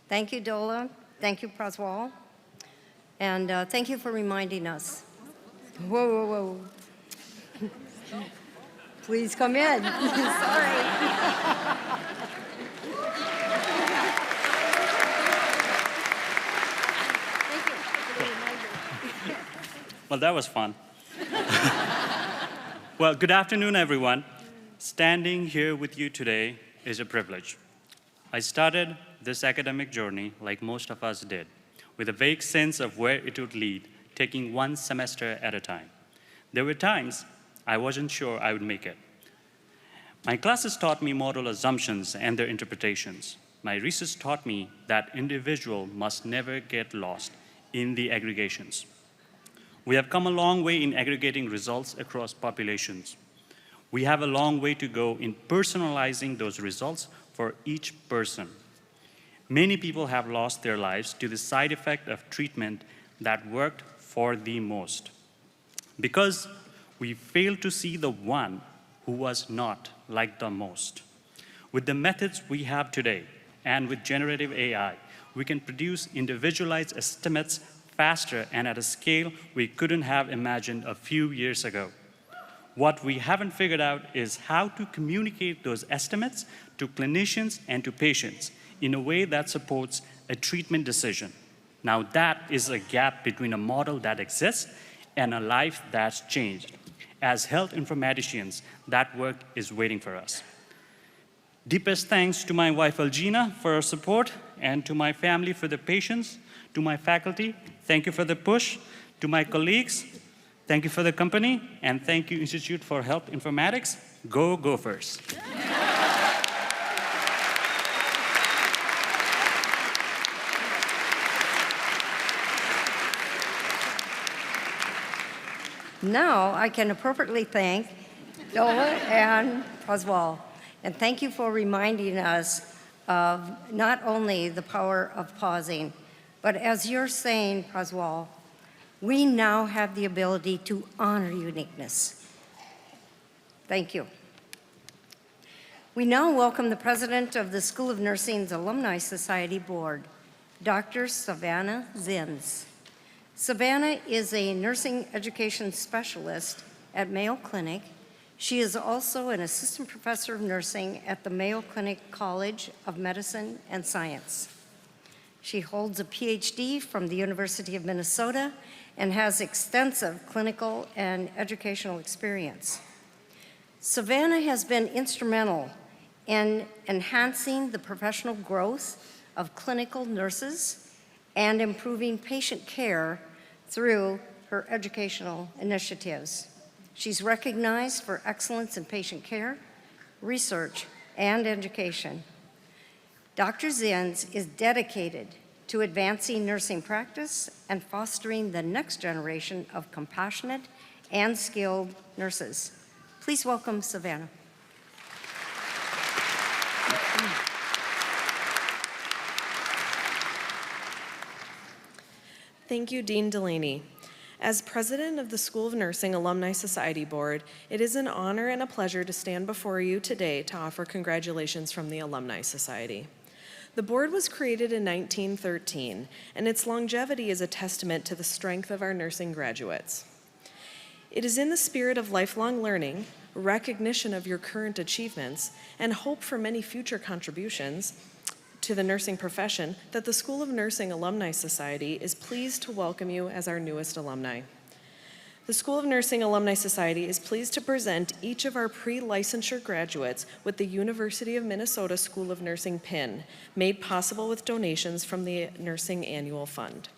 Thank you, Dola. Thank you, Praswal. And thank you for reminding us. Whoa, whoa, whoa. Please come in. Sorry. Well, that was fun. Well, good afternoon, everyone. Standing here with you today is a privilege. I started this academic journey, like most of us did, with a vague sense of where it would lead, taking one semester at a time. There were times I wasn't sure I would make it. My classes taught me model assumptions and their interpretations. My research taught me that individual must never get lost in the aggregations. We have come a long way in aggregating results across populations. We have a long way to go in personalizing those results for each person. Many people have lost their lives to the side effect of treatment that worked for the most, because we failed to see the one who was not like the most. With the methods we have today, and with generative AI, we can produce individualized estimates faster and at a scale we couldn't have imagined a few years ago. What we haven't figured out is how to communicate those estimates to clinicians and to patients in a way that supports a treatment decision. Now that is a gap between a model that exists and a life that's changed. As health informaticians, that work is waiting for us. Deepest thanks to my wife, Algina, for her support, and to my family for the patience, to my faculty, thank you for the push, to my colleagues, thank you for the company, and thank you, Institute for Health Informatics. Go Gophers. Now I can appropriately thank Dola and Praswal. And thank you for reminding us of not only the power of pausing, but as you're saying, Praswal, we now have the ability to honor uniqueness. Thank you. We now welcome the president of the School of Nursing's Alumni Society Board, Dr. Savannah Zins. Savannah is a nursing education specialist at Mayo Clinic. She is also an assistant professor of nursing at the Mayo Clinic College of Medicine and Science. She holds a PhD from the University of Minnesota and has extensive clinical and educational experience. Savannah has been instrumental in enhancing the professional growth of clinical nurses and improving patient care through her educational initiatives. She's recognized for excellence in patient care, research, and education. Dr. Zins is dedicated to advancing nursing practice and fostering the next generation of compassionate and skilled nurses. Please welcome Savannah. Thank you, Dean Delaney. As president of the School of Nursing Alumni Society Board, it is an honor and a pleasure to stand before you today to offer congratulations from the Alumni Society. The board was created in 1913, and its longevity is a testament to the strength of our nursing graduates. It is in the spirit of lifelong learning, recognition of your current achievements, and hope for many future contributions to the nursing profession that the School of Nursing Alumni Society is pleased to welcome you as our newest alumni. The School of Nursing Alumni Society is pleased to present each of our pre-licensure graduates with the University of Minnesota School of Nursing pin, made possible with donations from the Nursing Annual Fund.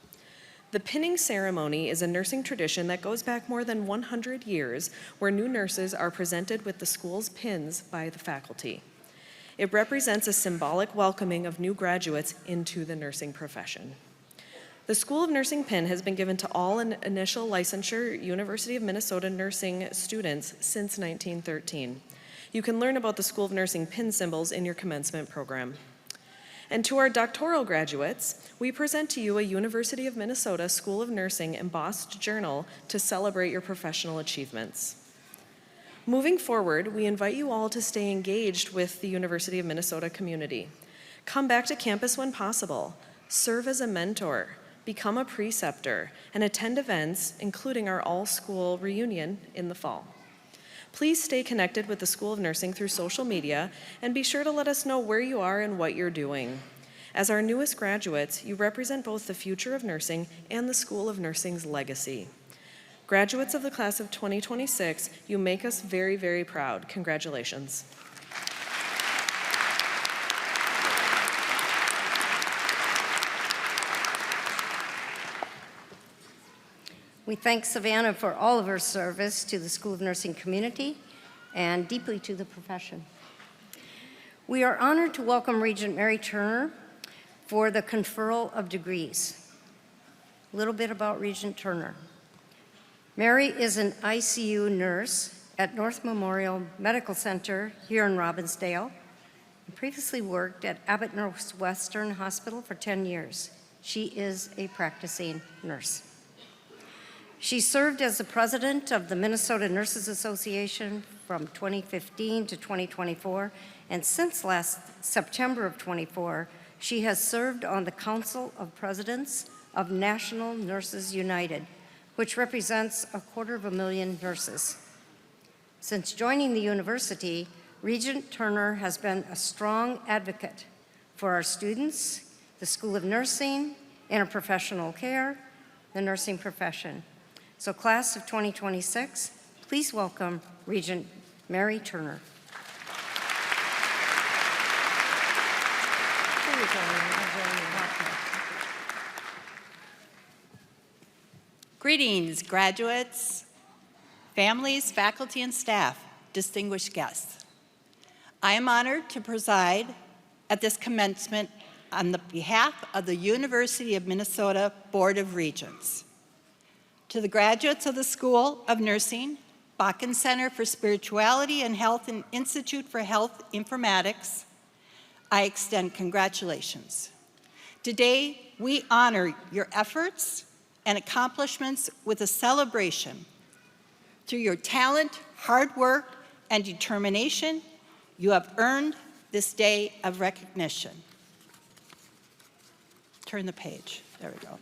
The pinning ceremony is a nursing tradition that goes back more than 100 years, where new nurses are presented with the school's pins by the faculty. It represents a symbolic welcoming of new graduates into the nursing profession. The School of Nursing pin has been given to all initial licensure University of Minnesota nursing students since 1913. You can learn about the School of Nursing pin symbols in your commencement program. And to our doctoral graduates, we present to you a University of Minnesota School of Nursing embossed journal to celebrate your professional achievements. Moving forward, we invite you all to stay engaged with the University of Minnesota community. Come back to campus when possible, serve as a mentor, become a preceptor, and attend events, including our all-school reunion in the fall. Please stay connected with the School of Nursing through social media, and be sure to let us know where you are and what you're doing. As our newest graduates, you represent both the future of nursing and the School of Nursing's legacy. Graduates of the class of 2026, you make us very, very proud. Congratulations. We thank Savannah for all of her service to the School of Nursing community and deeply to the profession. We are honored to welcome Regent Mary Turner for the conferral of degrees. A little bit about Regent Turner. Mary is an ICU nurse at North Memorial Medical Center here in Robbinsdale, and previously worked at Abbott Northwestern Hospital for 10 years. She is a practicing nurse. She served as the president of the Minnesota Nurses Association from 2015 to 2024, and since last September of 24, she has served on the Council of Presidents of National Nurses United, which represents 250,000 nurses. Since joining the university, Regent Turner has been a strong advocate for our students, the School of Nursing, interprofessional care, the nursing profession. So class of 2026, please welcome Regent Mary Turner. Greetings, graduates, families, faculty, and staff, distinguished guests. I am honored to preside at this commencement on the behalf of the University of Minnesota Board of Regents. To the graduates of the School of Nursing, Bakken Center for Spirituality and Health and Institute for Health Informatics, I extend congratulations. Today, we honor your efforts and accomplishments with a celebration. Through your talent, hard work, and determination, you have earned this day of recognition. Turn the page. There we go.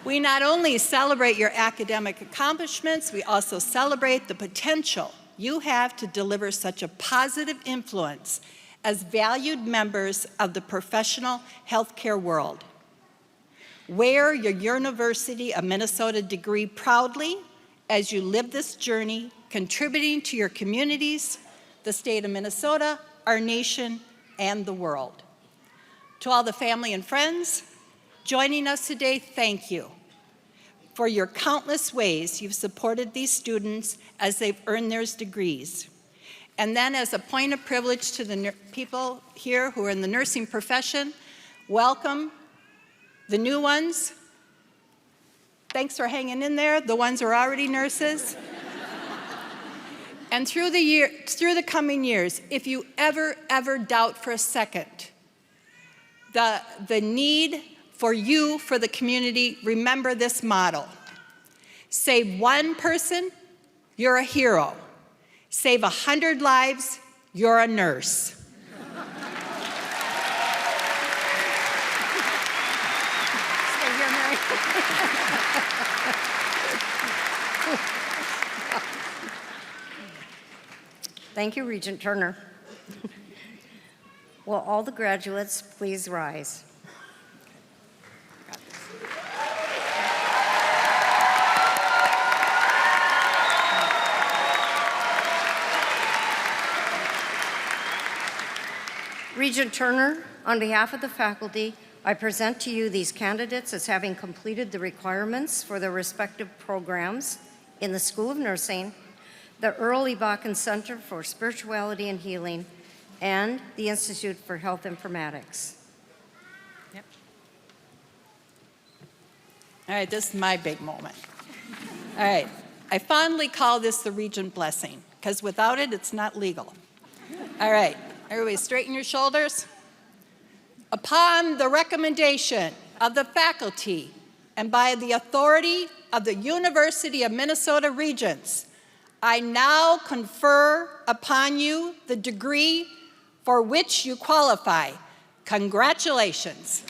We not only celebrate your academic accomplishments, we also celebrate the potential you have to deliver such a positive influence as valued members of the professional healthcare world. Wear your University of Minnesota degree proudly as you live this journey, contributing to your communities, the state of Minnesota, our nation, and the world. To all the family and friends joining us today, thank you for your countless ways you've supported these students as they've earned their degrees. And then as a point of privilege to the people here who are in the nursing profession, welcome the new ones. Thanks for hanging in there, the ones who are already nurses. And through the coming years, if you ever doubt for a second the need for you, for the community, remember this motto. Save one person, you're a hero. Save 100 lives, you're a nurse. Stay here, Mary. Thank you, Regent Turner. Will all the graduates please rise? Regent Turner, on behalf of the faculty, I present to you these candidates as having completed the requirements for their respective programs in the School of Nursing, the Earl E. Bakken Center for Spirituality and Healing, and the Institute for Health Informatics. Yep. All right, this is my big moment. All right, I fondly call this the Regent Blessing, because without it, it's not legal. All right. Everybody straighten your shoulders. Upon the recommendation of the faculty and by the authority of the University of Minnesota Regents, I now confer upon you the degree for which you qualify. Congratulations.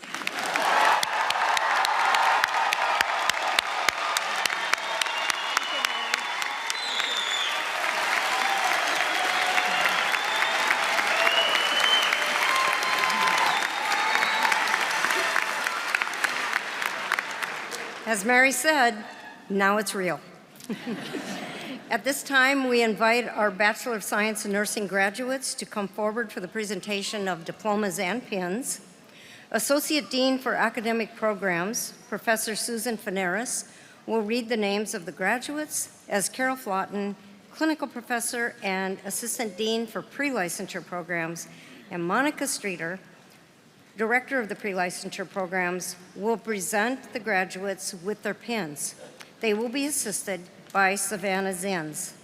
As Mary said, now it's real. At this time, we invite our Bachelor of Science in Nursing graduates to come forward for the presentation of diplomas and pins. Associate Dean for Academic Programs, Professor Susan Miyamoto, will read the names of the graduates, as Carol Flaughton, Clinical Professor and Assistant Dean for Pre-Licensure Programs, and Monica Streeter, Director of the Pre-Licensure Programs, will present the graduates with their pins. They will be assisted by Savannah Zins.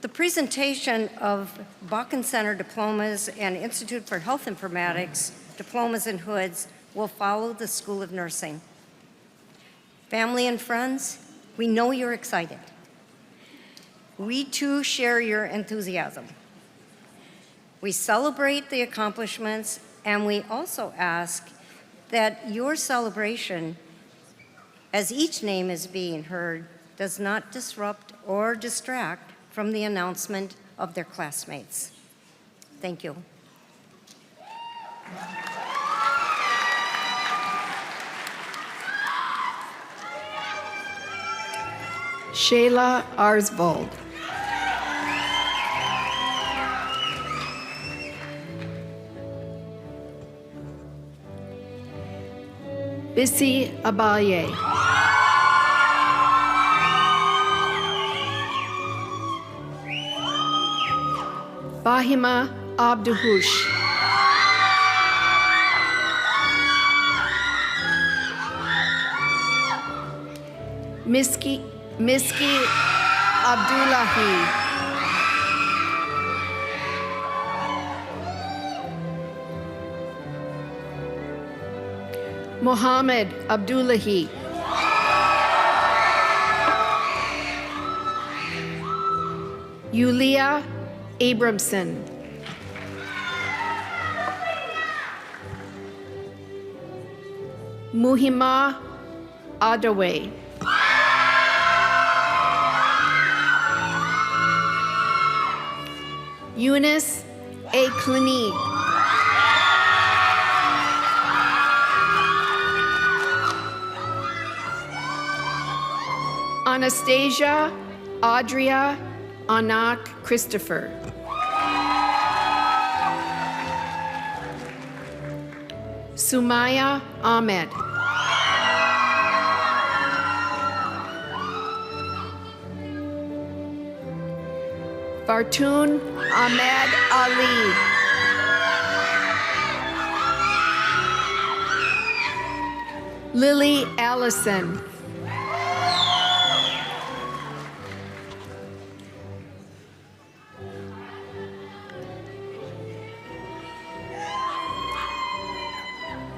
The presentation of Bakken Center diplomas and Institute for Health Informatics diplomas and hoods will follow the School of Nursing. Family and friends, we know you're excited. We too share your enthusiasm. We celebrate the accomplishments, and we also ask that your celebration, as each name is being heard, does not disrupt or distract from the announcement of their classmates. Thank you. Shayla Arsvold. Bissy Abaye. Fahima Abduhush. Miski Abdullahi. Mohammed Abdullahi. Yulia Abramson. Muhima Adaway. Eunice A. Clinique. Anastasia Audria Anak Christopher. Sumaya Ahmed. Bartoon Ahmed Ali. Lily Allison.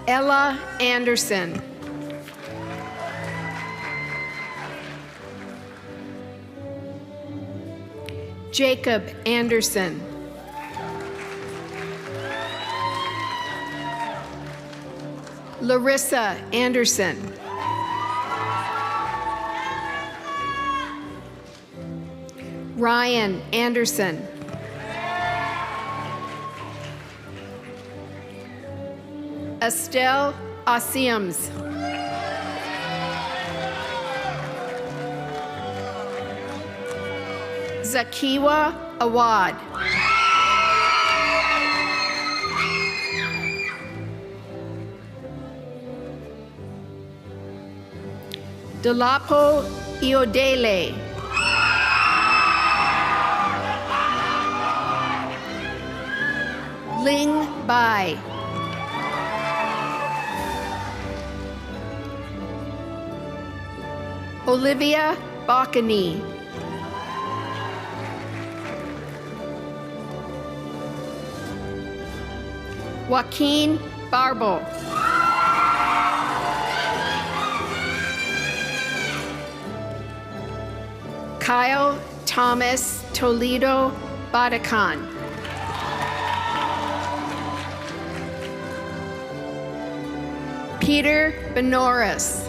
Ella Anderson. Jacob Anderson. Larissa Anderson. Ryan Anderson. Estelle Asiams. Zakiwa Awad. Delapo Iodele. Ling Bai. Olivia Bakken. Joaquin Barbo. Kyle Thomas Toledo Badakan. Peter Benoris.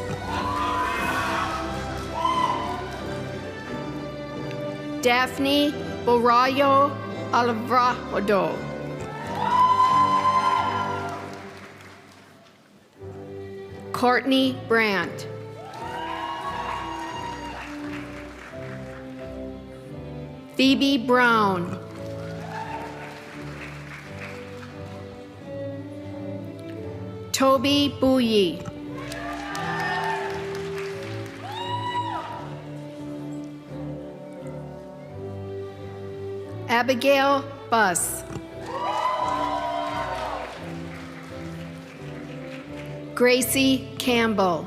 Daphne Borayo Alvarado. Courtney Brandt. Phoebe Brown. Toby Bouye. Abigail Buss. Gracie Campbell.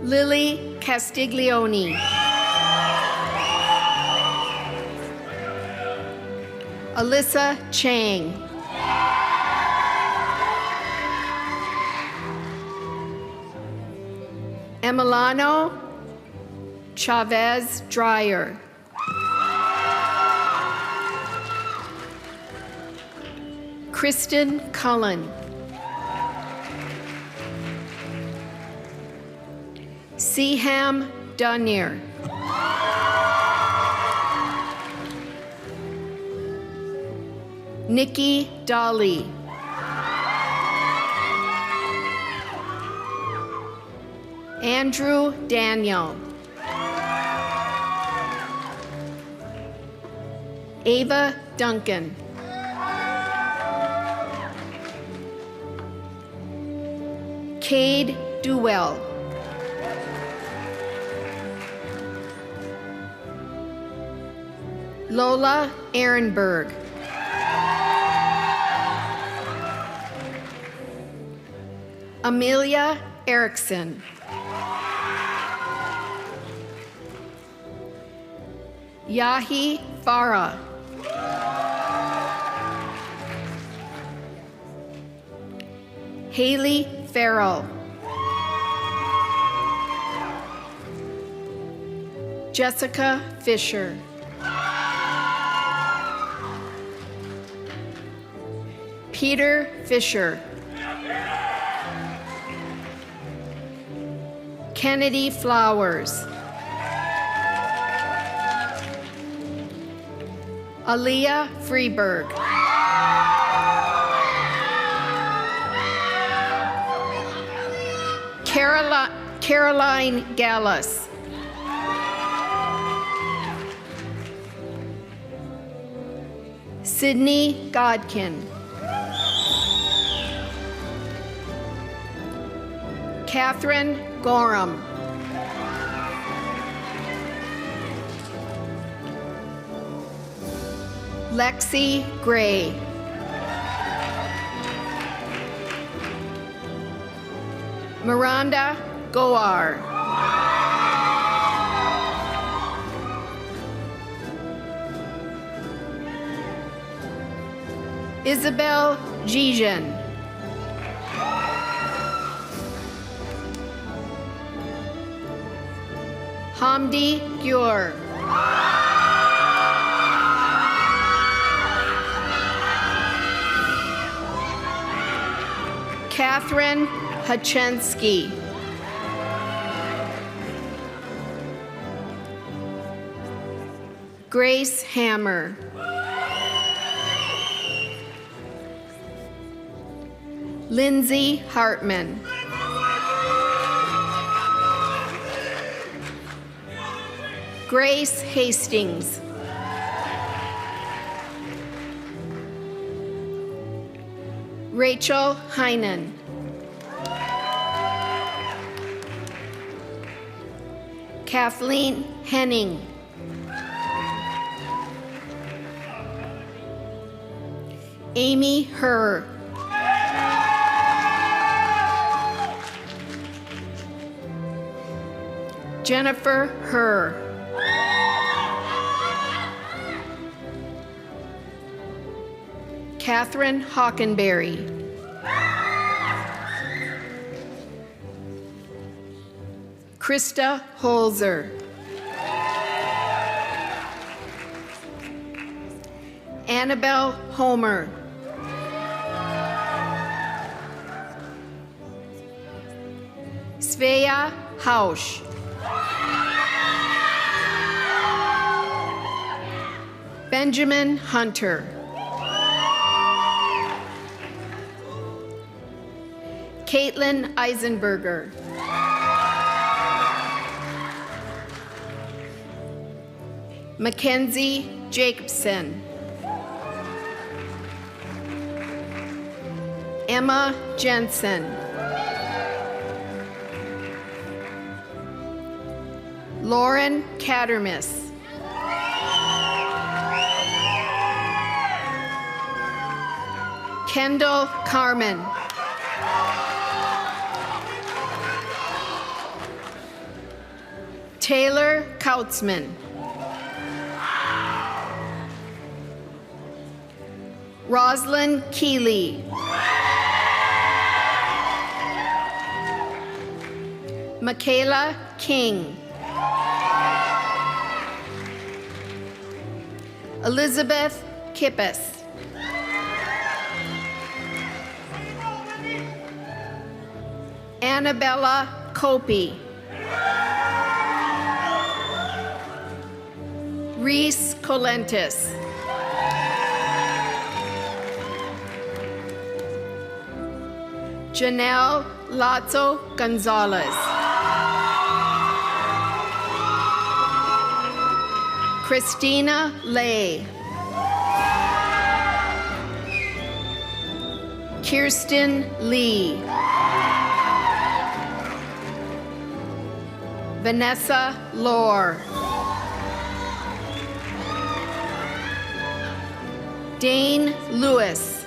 Lily Castiglione. Alyssa Chang. Emiliano Chavez Dreyer. Kristen Cullen. Seham Dunier. Nikki Dolly. Andrew Daniel. Ava Duncan. Cade Duell. Lola Ehrenberg. Amelia Erickson. Yahi Farah. Haley Farrell. Jessica Fisher. Peter Fisher. Kennedy Flowers. Aaliyah Freeberg. Caroline Gallus. Sydney Godkin. Catherine Gorham. Lexi Gray. Miranda Goar. Isabel Gijan. Hamdi Gyur. Catherine Hachensky. Grace Hammer. Lindsay Hartman. Grace Hastings. Rachel Heinen. Kathleen Henning. Amy Herr. Jennifer Herr. Catherine Hockenberry. Krista Holzer. Annabelle Homer. Svea Hausch. Benjamin Hunter. Caitlin Eisenberger. Mackenzie Jacobson. Emma Jensen. Lauren Cattermas. Kendall Carmen. Taylor Kautzman. Roslyn Keeley. Michaela King. Elizabeth Kippis. Annabella Copey. Reese Colentis. Janelle Lazo Gonzalez. Christina Lay. Kirsten Lee. Vanessa Lohr. Dane Lewis.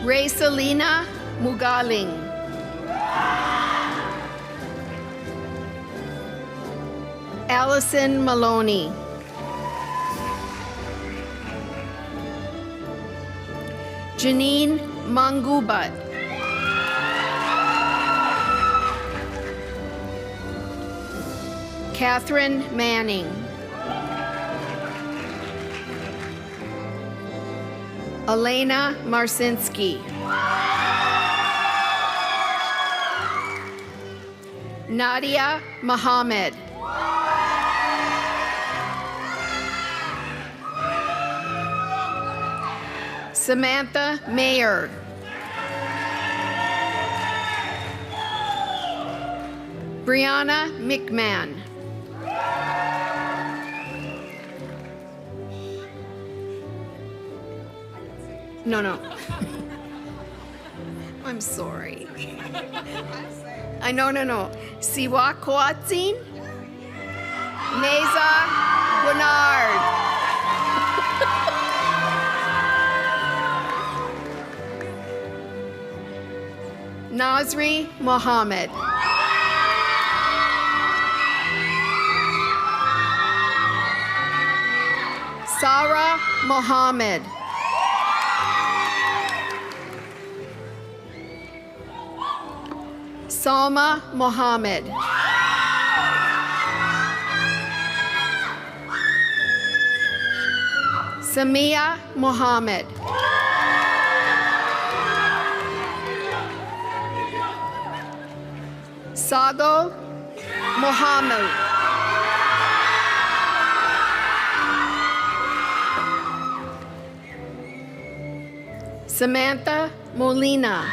Raycelina Mugaling. Allison Maloney. Janine Mangubat. Catherine Manning. Elena Marcinski. Nadia Mohammed. Samantha Mayer. Brianna McMahon. No. I'm sorry. No. Siwa Coatzin. Neza Guinard. Nazri Mohammed. Sarah Mohammed. Salma Mohammed. Samia Mohammed. Sago Mohammed. Samantha Molina.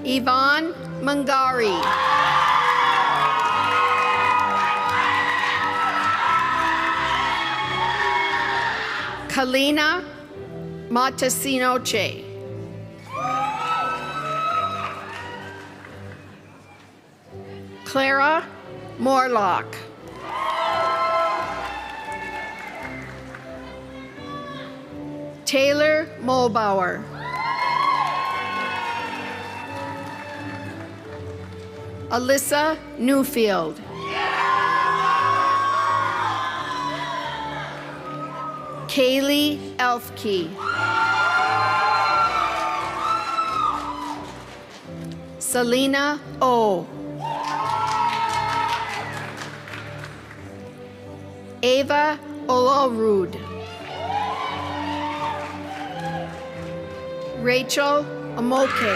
Yvonne Mangari. Kalina Matasinoche. Clara Morlock. Taylor Mulbauer. Alyssa Newfield. Kaylee Elfkey. Selena O. Ava Olalrud. Rachel Amoke.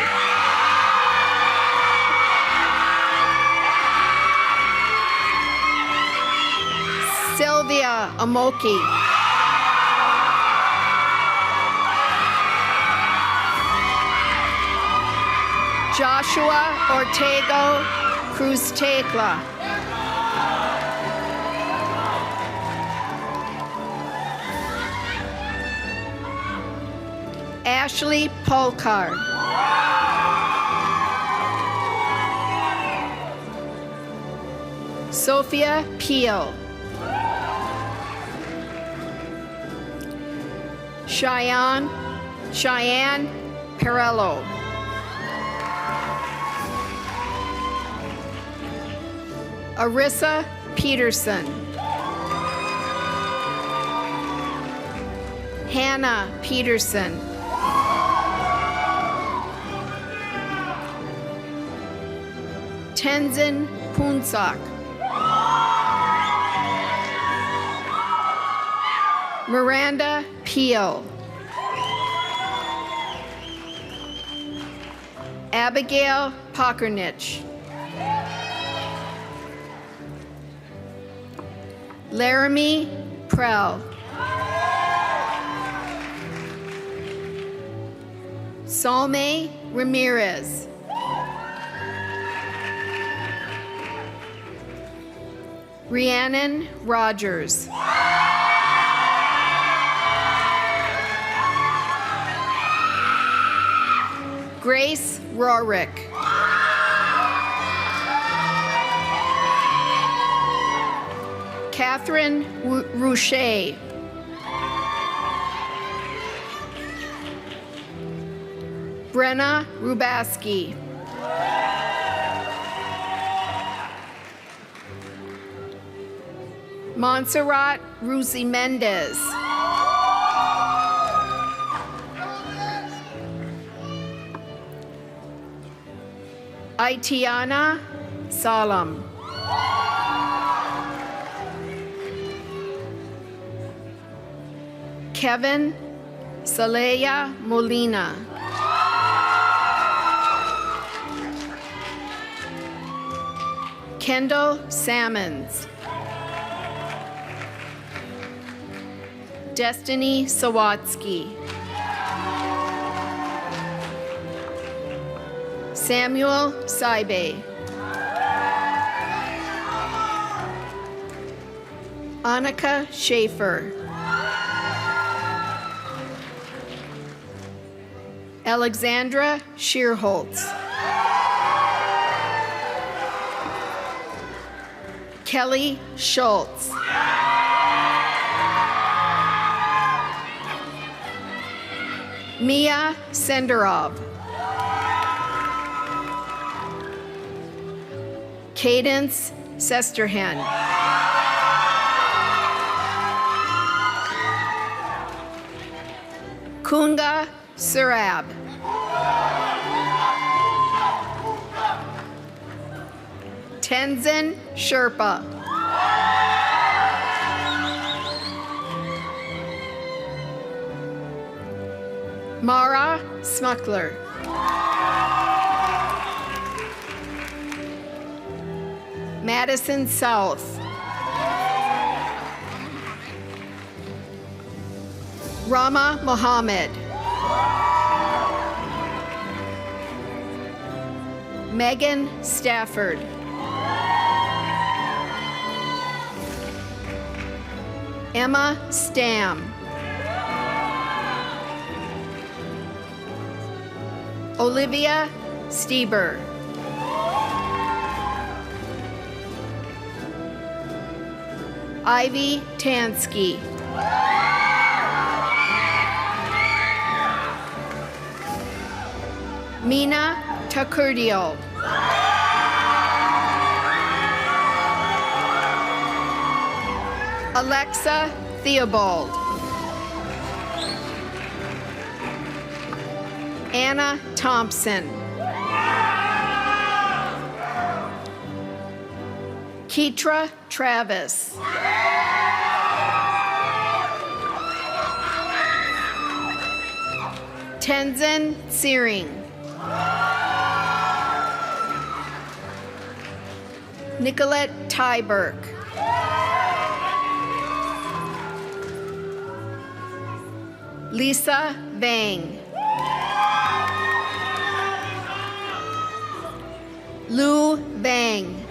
Sylvia Amoki. Joshua Ortego Cruz Tecla. Ashley Polkar. Sophia Peel. Cheyenne Perello. Arissa Peterson. Hannah Peterson. Tenzin Punsak. Miranda Peel. Abigail Pockernich. Laramie Prell. Salme Ramirez. Rhiannon Rogers. Grace Rorick. Catherine Rouchet. Brenna Rubaski. Montserrat Rusi Mendez. Aitiana Salam. Kevin Saleya Molina. Kendall Sammons. Destiny Sawatsky. Samuel Saibe. Annika Schaefer. Alexandra Shearholtz. Kelly Schultz. Mia Senderov. Cadence Sesterhen. Kunga Surab. Tenzin Sherpa. Mara Smuckler. Madison South. Rama Mohammed. Megan Stafford. Emma Stam. Olivia Stieber. Ivy Tansky. Mina Takurdio. Alexa Theobald. Anna Thompson. Keitra Travis. Tenzin Searing. Nicolette Tyberg. Lisa Vang. Lu Vang.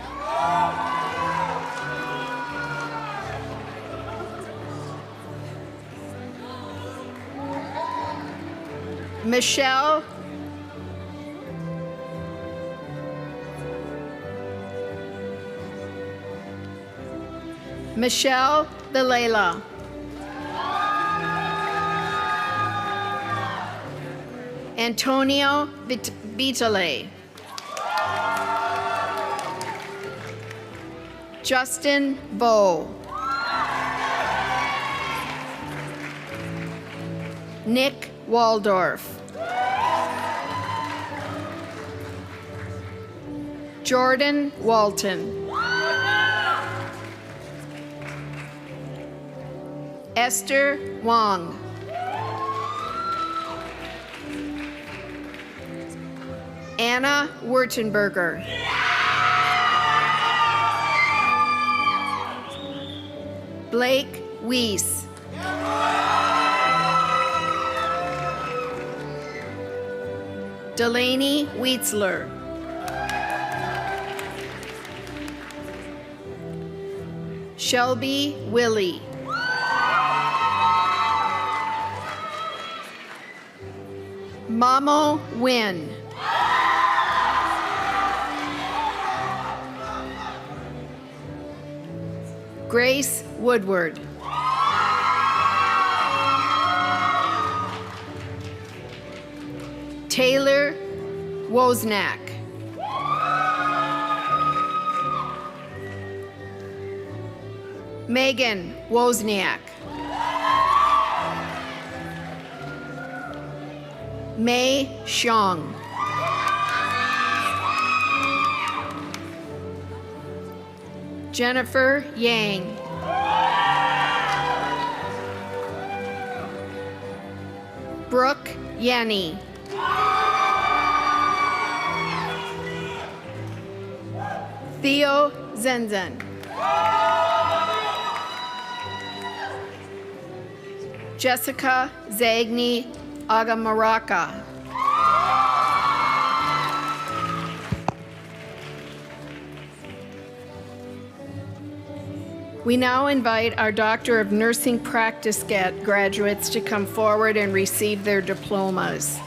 Michelle Vilela. Antonio Vitale. Justin Bowe. Nick Waldorf. Jordan Walton. Esther Wong. Anna Wurtenberger. Blake Weiss. Delaney Wietzler. Shelby Willie. Mamo Win. Grace Woodward. Taylor Wozniak. Megan Wozniak. Mei Xiong. Jennifer Yang. Brooke Yanni. Theo Zenzen. Jessica Zagni Agamaraka. We now invite our Doctor of Nursing Practice graduates to come forward and receive their diplomas.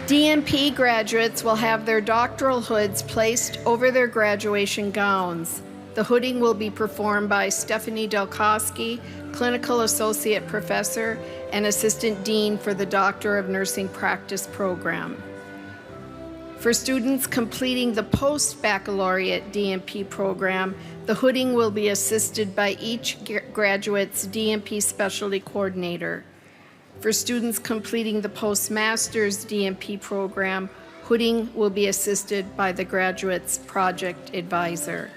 DMP graduates will have their doctoral hoods placed over their graduation gowns. The hooding will be performed by Stephanie Delkowski, Clinical Associate Professor and Assistant Dean for the Doctor of Nursing Practice program. For students completing the post-baccalaureate DMP program, the hooding will be assisted by each graduate's DMP specialty coordinator. For students completing the postmaster's DMP program, hooding will be assisted by the graduate's project advisor.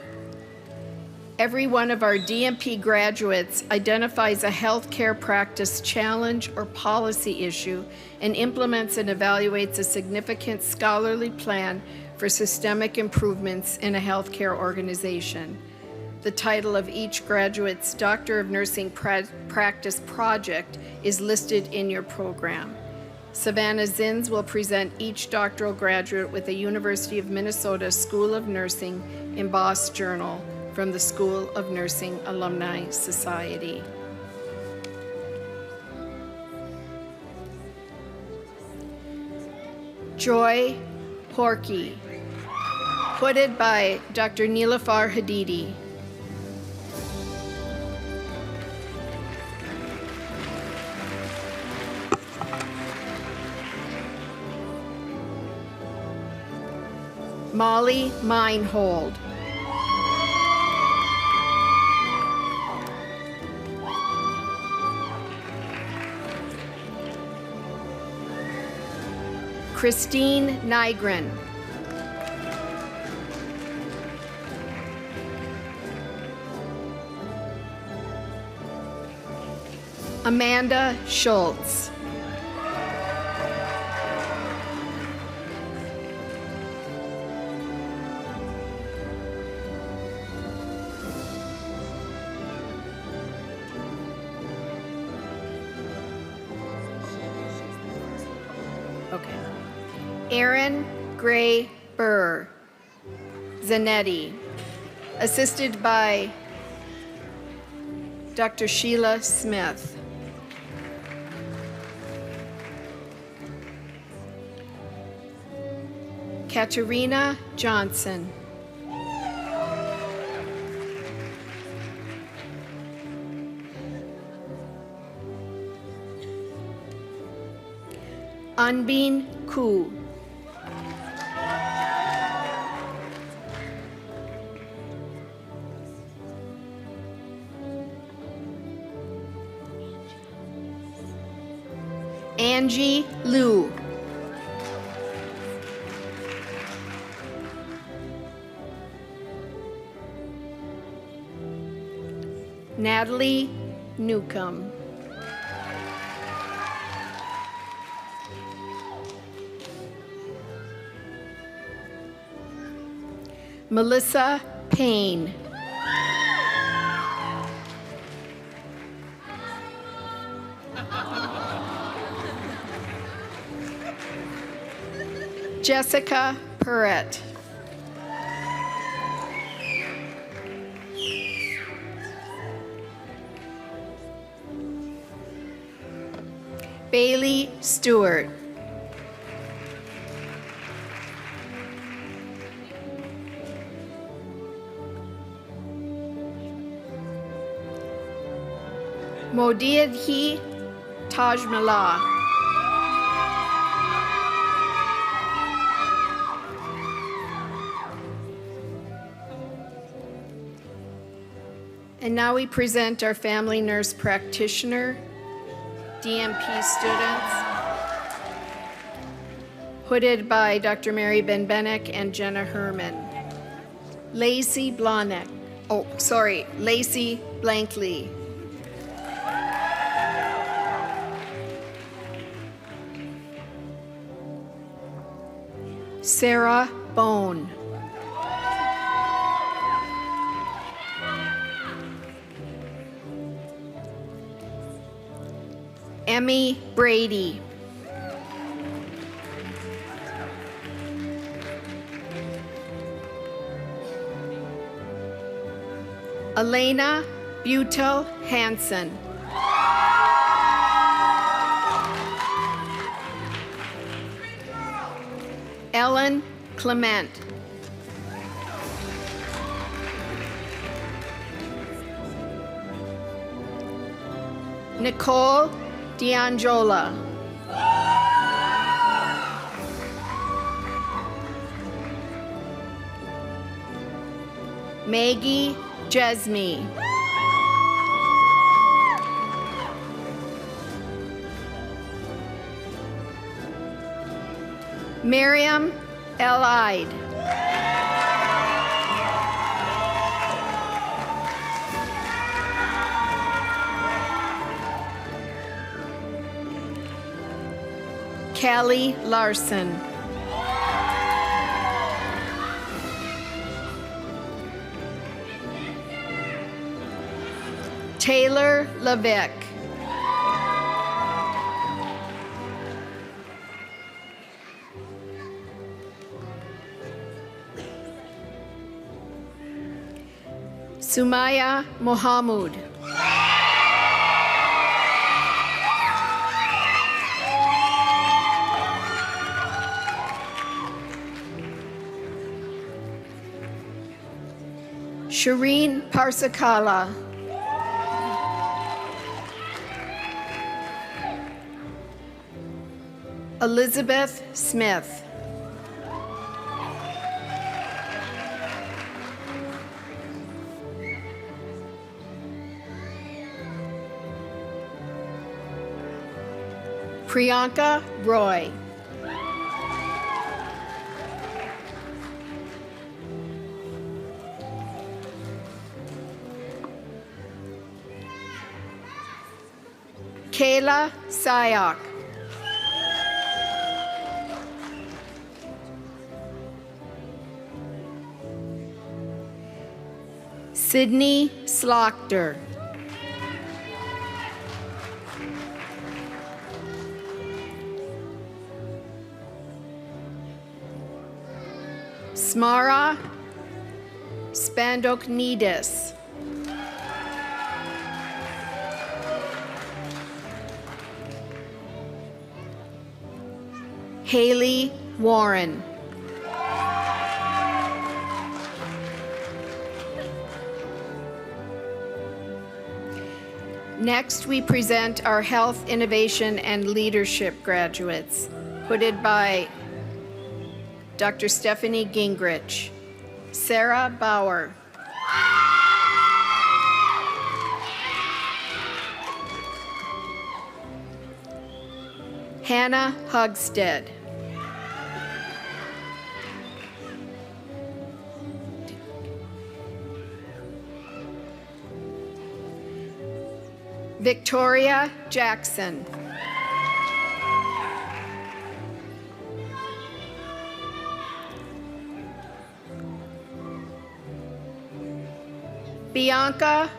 Every one of our DMP graduates identifies a healthcare practice challenge or policy issue and implements and evaluates a significant scholarly plan for systemic improvements in a healthcare organization. The title of each graduate's Doctor of Nursing Practice project is listed in your program. Savannah Zins will present each doctoral graduate with a University of Minnesota School of Nursing embossed journal from the School of Nursing Alumni Society. Joy Porky, hooded by Dr. Nilafar Hadidi. Molly Meinhold. Christine Nygren. Amanda Schultz. Okay. Aaron Gray Burr, Zanetti, assisted by Dr. Sheila Smith. Katerina Johnson. Anbin Koo. Angie Liu. Natalie Newcomb. Melissa Payne. Jessica Perrett. Bailey Stewart. Modiadhi Tajmala. And now we present our family nurse practitioner, DMP students, hooded by Dr. Mary Benbenek and Jenna Herman. Lacey Blanek, Lacey Blankley. Sarah Bone. Emmy Brady. Elena Butel Hansen. Ellen Clement. Nicole D'Angiola. Maggie Jesme. Miriam Elide. Callie Larson. Taylor Levesque. Sumaya Mohamud. Shireen Parsakala. Elizabeth Smith. Priyanka Roy. Kayla Sayak. Sydney Slaughter. Smara Spandoknidis. Haley Warren. Next, we present our Health, Innovation, and Leadership graduates, hooded by Dr. Stephanie Gingrich, Sarah Bauer, Hannah Hugstead, Victoria Jackson, Bianca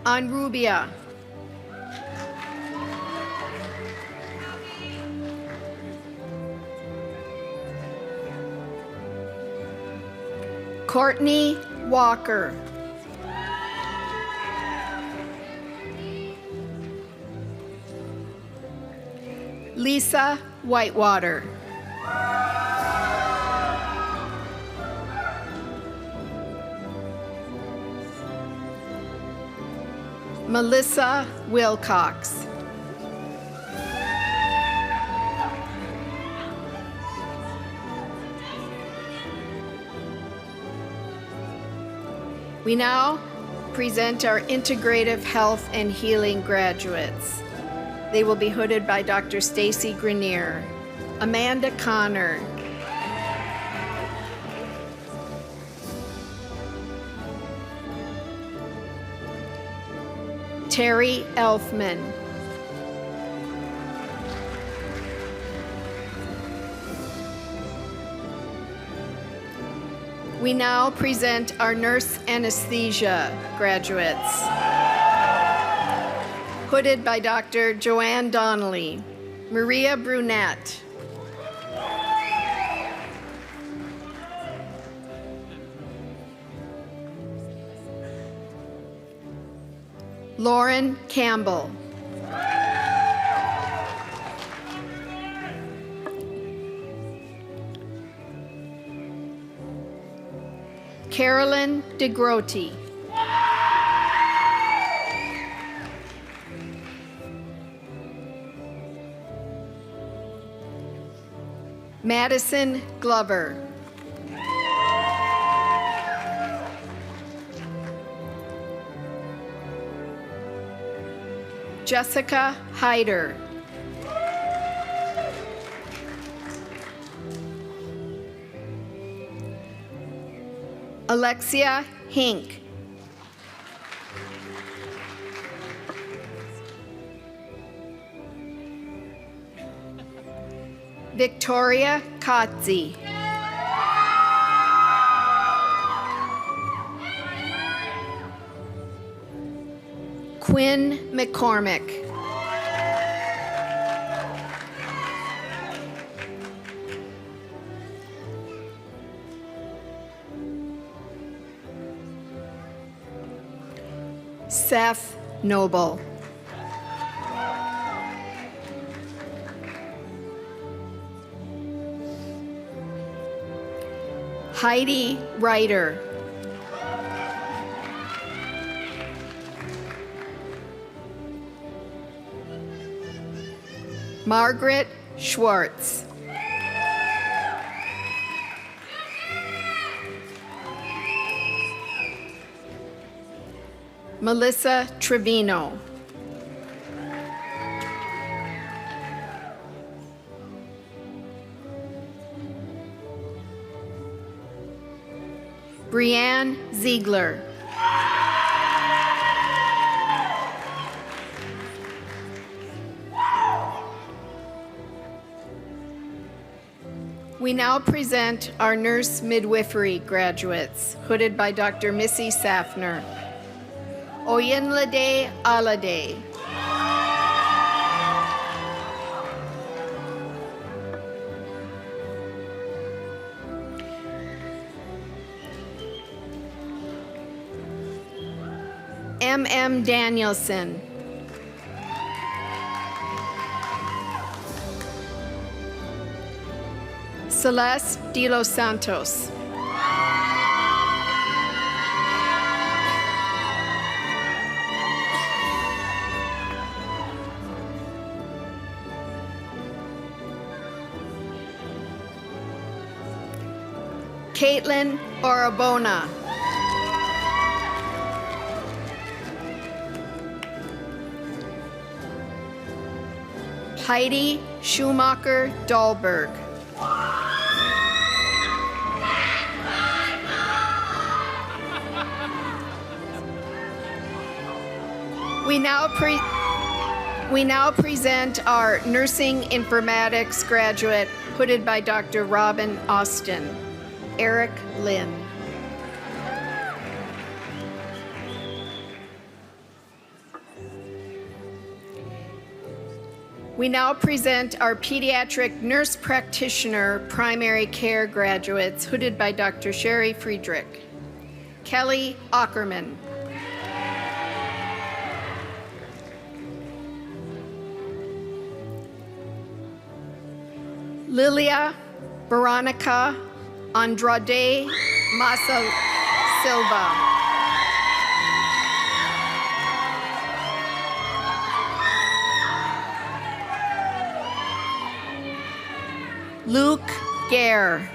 Anrubia, Courtney Walker, Lisa Whitewater, Melissa Wilcox, we now present our Integrative Health and Healing graduates. They will be hooded by Dr. Stacy Grenier, Amanda Connor, Terry Elfman, we now present our Nurse Anesthesia graduates, hooded by Dr. Joanne Donnelly, Maria Brunette, Lauren Campbell, Carolyn DeGrotti. Madison Glover. Jessica Hyder. Alexia Hink. Victoria Kotze. Quinn McCormick. Seth Noble. Heidi Ryder. Margaret Schwartz. Melissa Trevino. Brianne Ziegler. We now present our nurse midwifery graduates, hooded by Dr. Missy Safner. Oyinlade Alade. M.M. Danielson. Celeste de los Santos. Caitlin Orabona. Heidi Schumacher Dahlberg. We now present our Nursing Informatics graduate, hooded by Dr. Robin Austin, Eric Lynn. We now present our Pediatric Nurse Practitioner Primary Care graduates, hooded by Dr. Sherry Friedrich, Kelly Ackerman. Lilia Veronica Andrade Massa Silva. Luke Gare.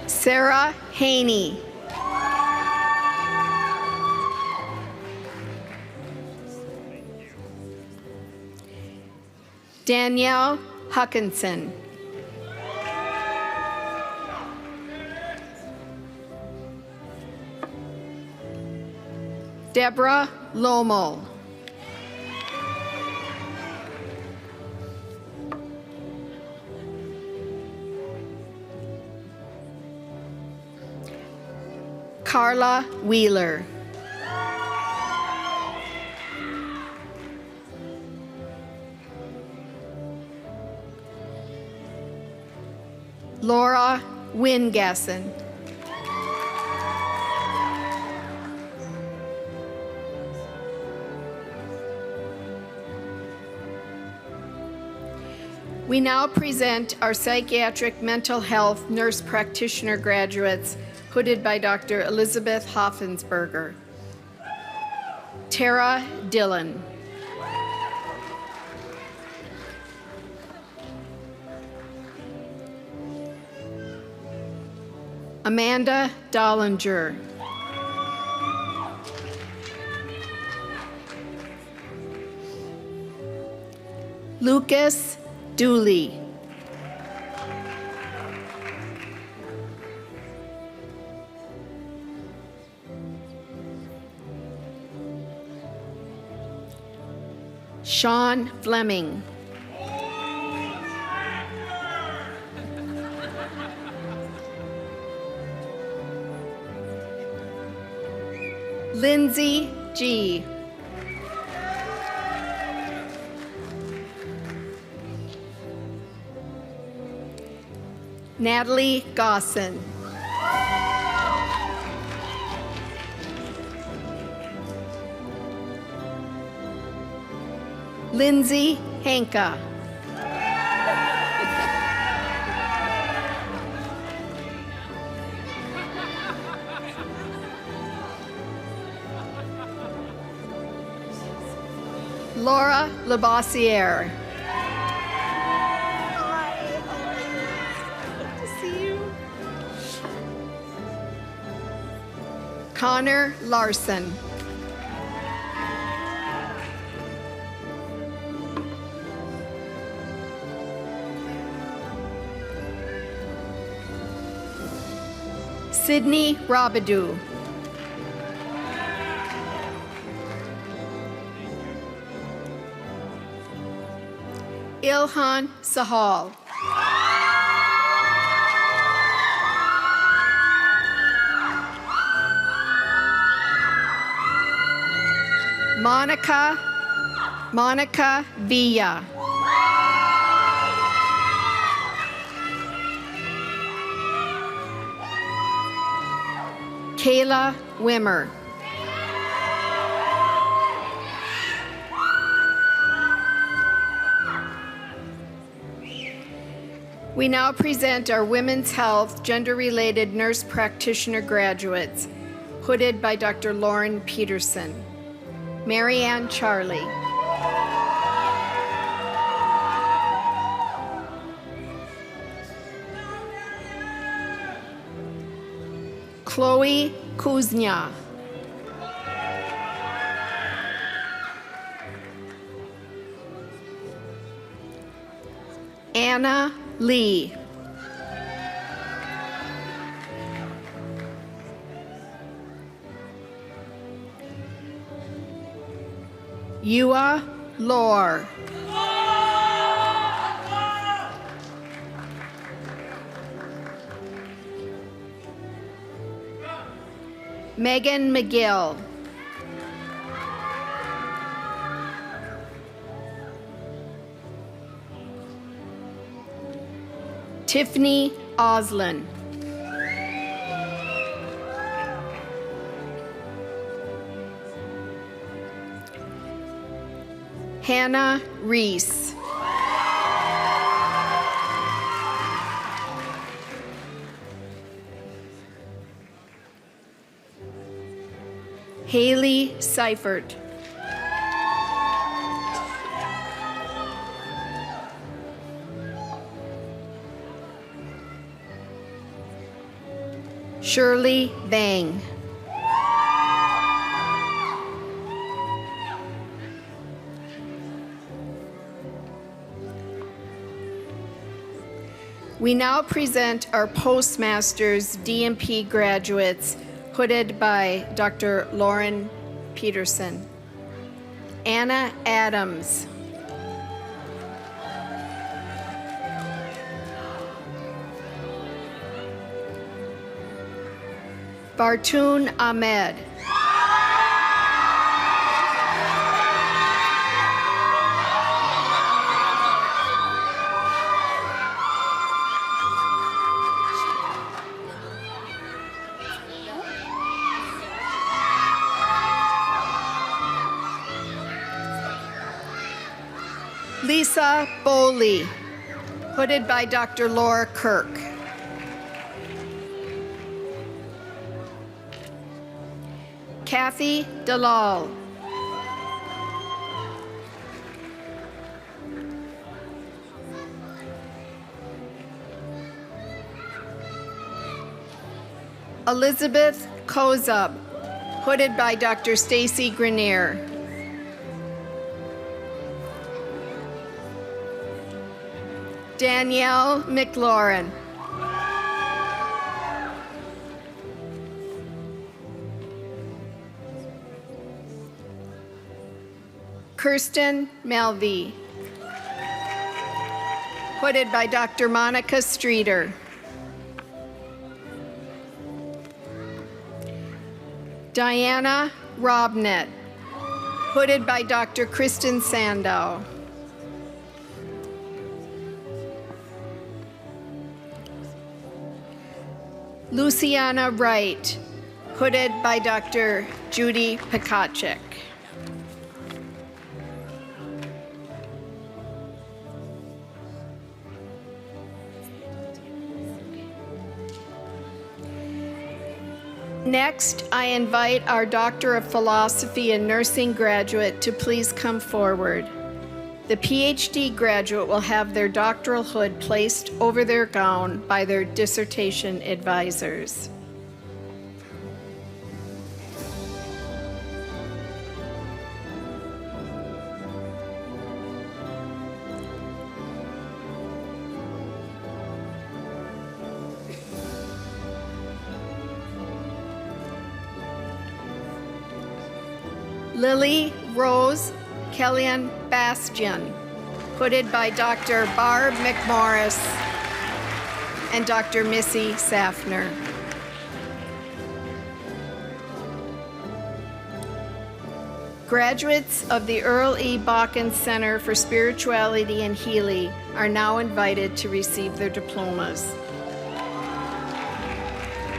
Sarah Haney. Danielle Huckinson. Deborah Lomo. Carla Wheeler. Laura Wingasson. We now present our psychiatric mental health nurse practitioner graduates, hooded by Dr. Elizabeth Hoffensberger. Tara Dillon. Amanda Dollinger. Lucas Dooley. Sean Fleming. Lindsay G. Natalie Gosson. Lindsay Hanka. Laura Labossiere. Good to see you. Connor Larson. Sydney Robidoux. Ilhan Sahal. Monica Villa. Kayla Wimmer. We now present our Women's Health Gender-Related Nurse Practitioner graduates, hooded by Dr. Lauren Peterson. Marianne Charlie. Chloe Kuznia. Anna Lee. Yua Lore. Megan McGill. Tiffany Oslin. Hannah Reese. Haley Seifert. Shirley Bang. We now present our Postmasters DMP graduates, hooded by Dr. Lauren Peterson. Anna Adams. Bartoon Ahmed. Lisa Bowley. hooded by Dr. Laura Kirk. Kathy Dalal. Elizabeth Kozub, hooded by Dr. Stacy Grenier. Danielle McLaurin. Kirsten Melvey, hooded by Dr. Monica Streeter. Diana Robnett, hooded by Dr. Kristen Sandow. Luciana Wright, hooded by Dr. Judy Pikacek. Next, I invite our Doctor of Philosophy and Nursing graduate to please come forward. The PhD graduate will have their doctoral hood placed over their gown by their dissertation advisors. Lily Rose Kellyanne Bastian, hooded by Dr. Barb McMorris and Dr. Missy Safner. Graduates of the Earl E. Bakken Center for Spirituality and Healing are now invited to receive their diplomas.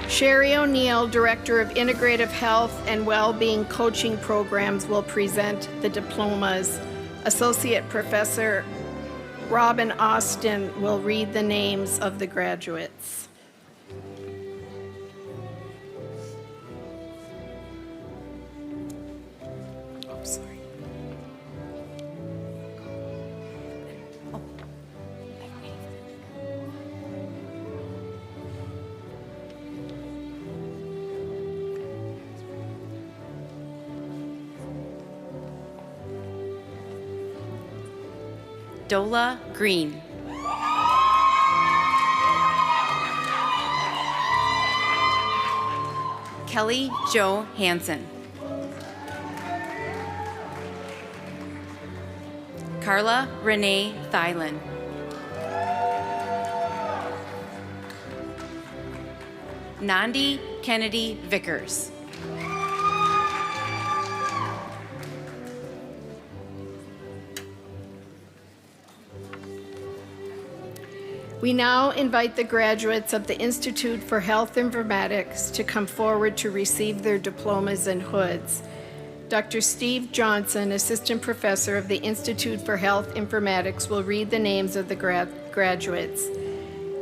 Sherry O'Neill, Director of Integrative Health and Wellbeing Coaching Programs, will present the diplomas. Associate Professor Robin Austin will read the names of the graduates. Oh, sorry. Dola Green. Kelly Jo Hansen. Carla Renee Thielen. Nandi Kennedy Vickers. We now invite the graduates of the Institute for Health Informatics to come forward to receive their diplomas and hoods. Dr. Steve Johnson, Assistant Professor of the Institute for Health Informatics, will read the names of the graduates.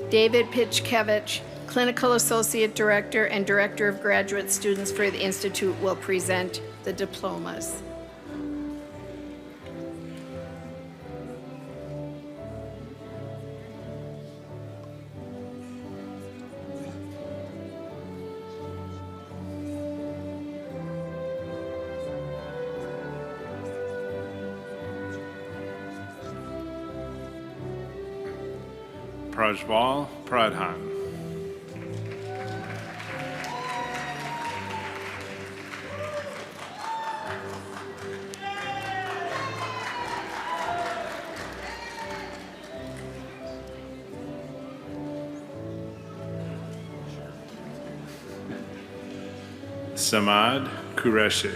David Pitchkevich, Clinical Associate Director and Director of Graduate Students for the Institute, will present the diplomas. Prajwal Pradhan. Samad Qureshi.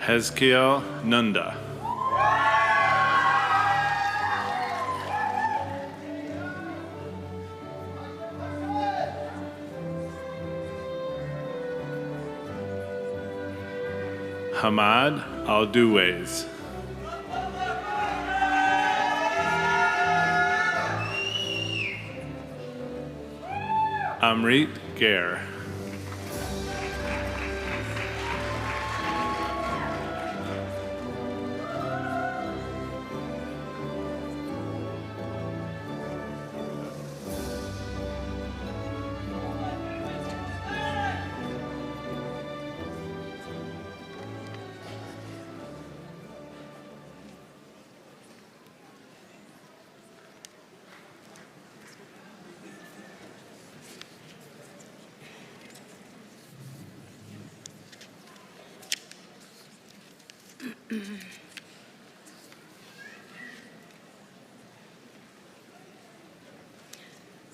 Hezkiel Nunda. Hamad Alduways. Amrit Gair.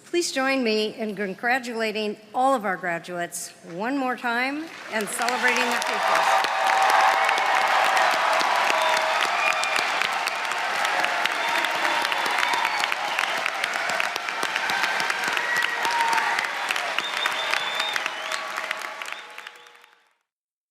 Please join me in congratulating all of our graduates one more time and celebrating their pupils.